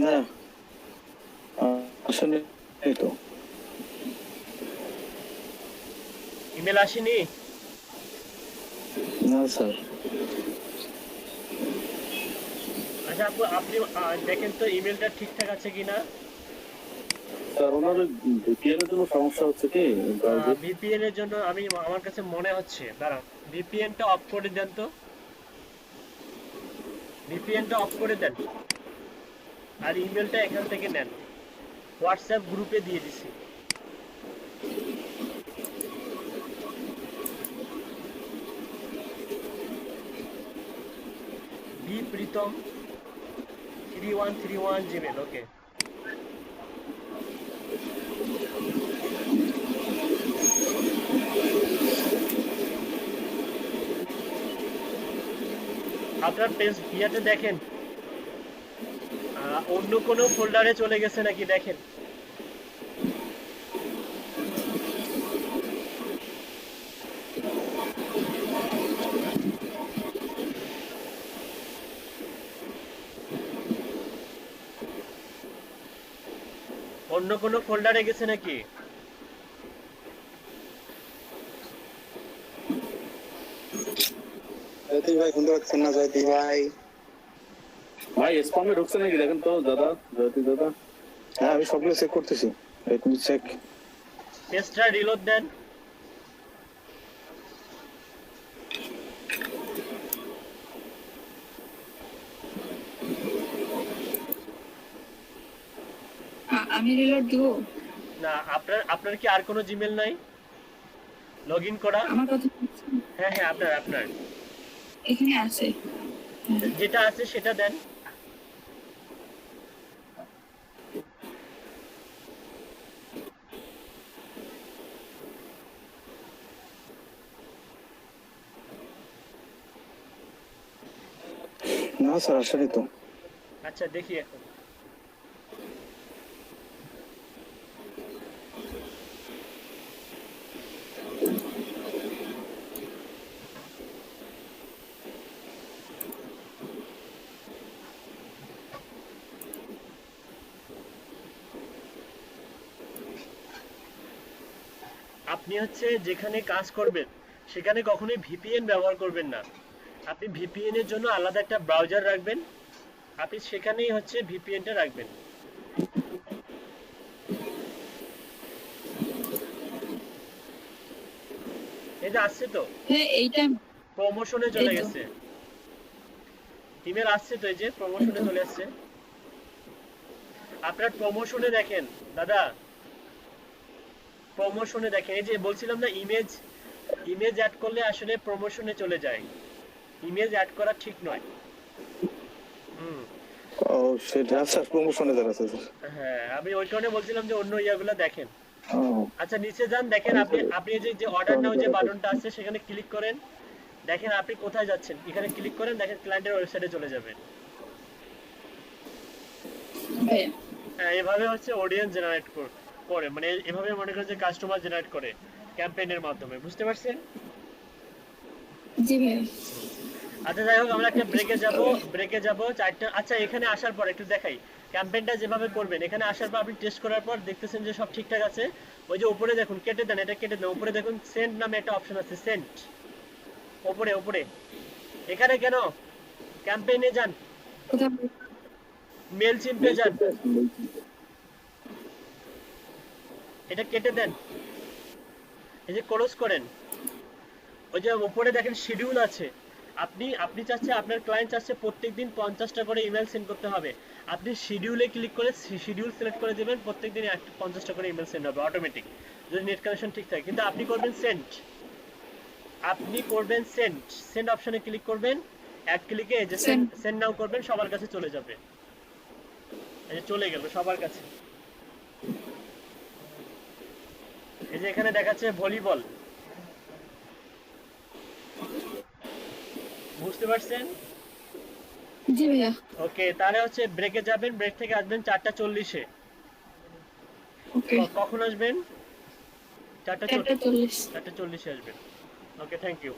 না আসলে এই তো ইমেল আসেনি? না স্যার। আচ্ছা আপু আপনি দেখেন তো ইমেলটা ঠিকঠাক আছে কিনা। স্যার ওনার ভিপিএন এর জন্য সমস্যা হচ্ছে কি ব্রাউজার? ভিপিএন এর জন্য আমার কাছে মনে হচ্ছে, দাঁড়ান ভিপিএনটা অফ করে দেন তো, ভিপিএনটা অফ করে দেন আর ইমেলটা এখান থেকে নেন, হোয়াটসঅ্যাপ গ্রুপে দিয়ে দিছি। B Pritam 3131 Gmail. ওকে আপনার পেজ ইয়াতে দেখেন অন্য কোনো ফোল্ডারে চলে গেছে নাকি দেখেন। অন্য কোনো ফোল্ডারে গেছে নাকি? জয়তি ভাই শুনতে পাচ্ছেন না? জয়তি ভাই, ভাই স্প্যামে ঢুকছে নাকি দেখেন তো দাদা, জ্যোতি দাদা। হ্যাঁ আমি সবগুলো চেক করতেছি। Let me check. পেজটা রিলোড দেন। আমি রিলোড দিব? না আপনার কি আর কোনো জিমেল নাই লগইন করা? আমার কথা শুনছেন? হ্যাঁ হ্যাঁ আপনার এখানে আছে। যেটা আছে সেটা দেন। না স্যার আসলে তো আচ্ছা দেখি এখন। আপনি হচ্ছে যেখানে কাজ করবেন সেখানে কখনোই ভিপিএন ব্যবহার করবেন না। আপনি ভিপিএন এর জন্য আলাদা একটা ব্রাউজার রাখবেন, আপনি সেখানেই হচ্ছে ভিপিএনটা রাখবেন। এটা আসছে তো, হ্যাঁ এইটা প্রমোশনে চলে এই তো। গেছে, ইমেল আসছে তো, এই যে প্রমোশনে চলে আসছে। আপনার প্রমোশনে দেখেন দাদা, প্রমোশনে দেখেন, এই যে বলছিলাম না ইমেজ, ইমেজ অ্যাড করলে আসলে প্রমোশনে চলে যায়, ইমেজ অ্যাড করা ঠিক নয়। হুম, ও সেটা স্যার প্রমোশনে দাঁড়াচ্ছে স্যার। হ্যাঁ আমি ওই কারণে বলছিলাম যে অন্য ইয়াগুলো দেখেন। ও আচ্ছা নিচে যান, দেখেন আপনি, আপনি এই যে অর্ডার নাও যে বাটনটা আছে সেখানে ক্লিক করেন, দেখেন আপনি কোথায় যাচ্ছেন, এখানে ক্লিক করেন, দেখেন ক্লায়েন্টের ওয়েবসাইটে চলে যাবেন। ভাইয়া হ্যাঁ এভাবে হচ্ছে অডিয়েন্স জেনারেট করে, মানে এভাবে মনে করেন যে কাস্টমার জেনারেট করে ক্যাম্পেইনের মাধ্যমে, বুঝতে পারছেন? জি ভাইয়া। আচ্ছা যাই হোক, আমরা একটা ব্রেকে যাব চারটা। আচ্ছা এখানে আসার পর একটু দেখাই ক্যাম্পেইনটা যেভাবে করবেন। এখানে আসার পর আপনি টেস্ট করার পর দেখতেছেন যে সব ঠিকঠাক আছে, ওই যে উপরে দেখুন, কেটে দেন, এটা কেটে দেন, উপরে দেখুন সেন্ড নামে একটা অপশন আছে, সেন্ড, উপরে উপরে। এখানে কেন, ক্যাম্পেইনে যান, কোথাও মেল চিম্পে যান, এটা কেটে দেন, এই যে ক্লোজ করেন। ওই যে উপরে দেখেন শিডিউল আছে, আপনি আপনি চাচ্ছে, আপনার ক্লায়েন্ট চাচ্ছে প্রত্যেকদিন 50টা করে ইমেল সেন্ড করতে হবে, আপনি শিডিউলে ক্লিক করে শিডিউল সিলেক্ট করে দিবেন, প্রত্যেকদিন 50টা করে ইমেল সেন্ড হবে অটোমেটিক, যদি নেট কানেকশন ঠিক থাকে। কিন্তু আপনি করবেন সেন্ড, আপনি করবেন সেন্ড, সেন্ড অপশনে ক্লিক করবেন, এক ক্লিকে এই যে Send. সেন্ড নাও করবেন, সবার কাছে চলে যাবে, এই যে চলে গেল সবার কাছে। এই যে এখানে দেখাচ্ছে ভলিবল, বুঝতে পারছেন? জি ভাইয়া। ওকে, তাহলে হচ্ছে ব্রেকে যাবেন, ব্রেক থেকে আসবেন 4:40-এ। ওকে কখন আসবেন? 4:40 4:40। 4:40-এ আসবেন। ওকে, থ্যাংক ইউ।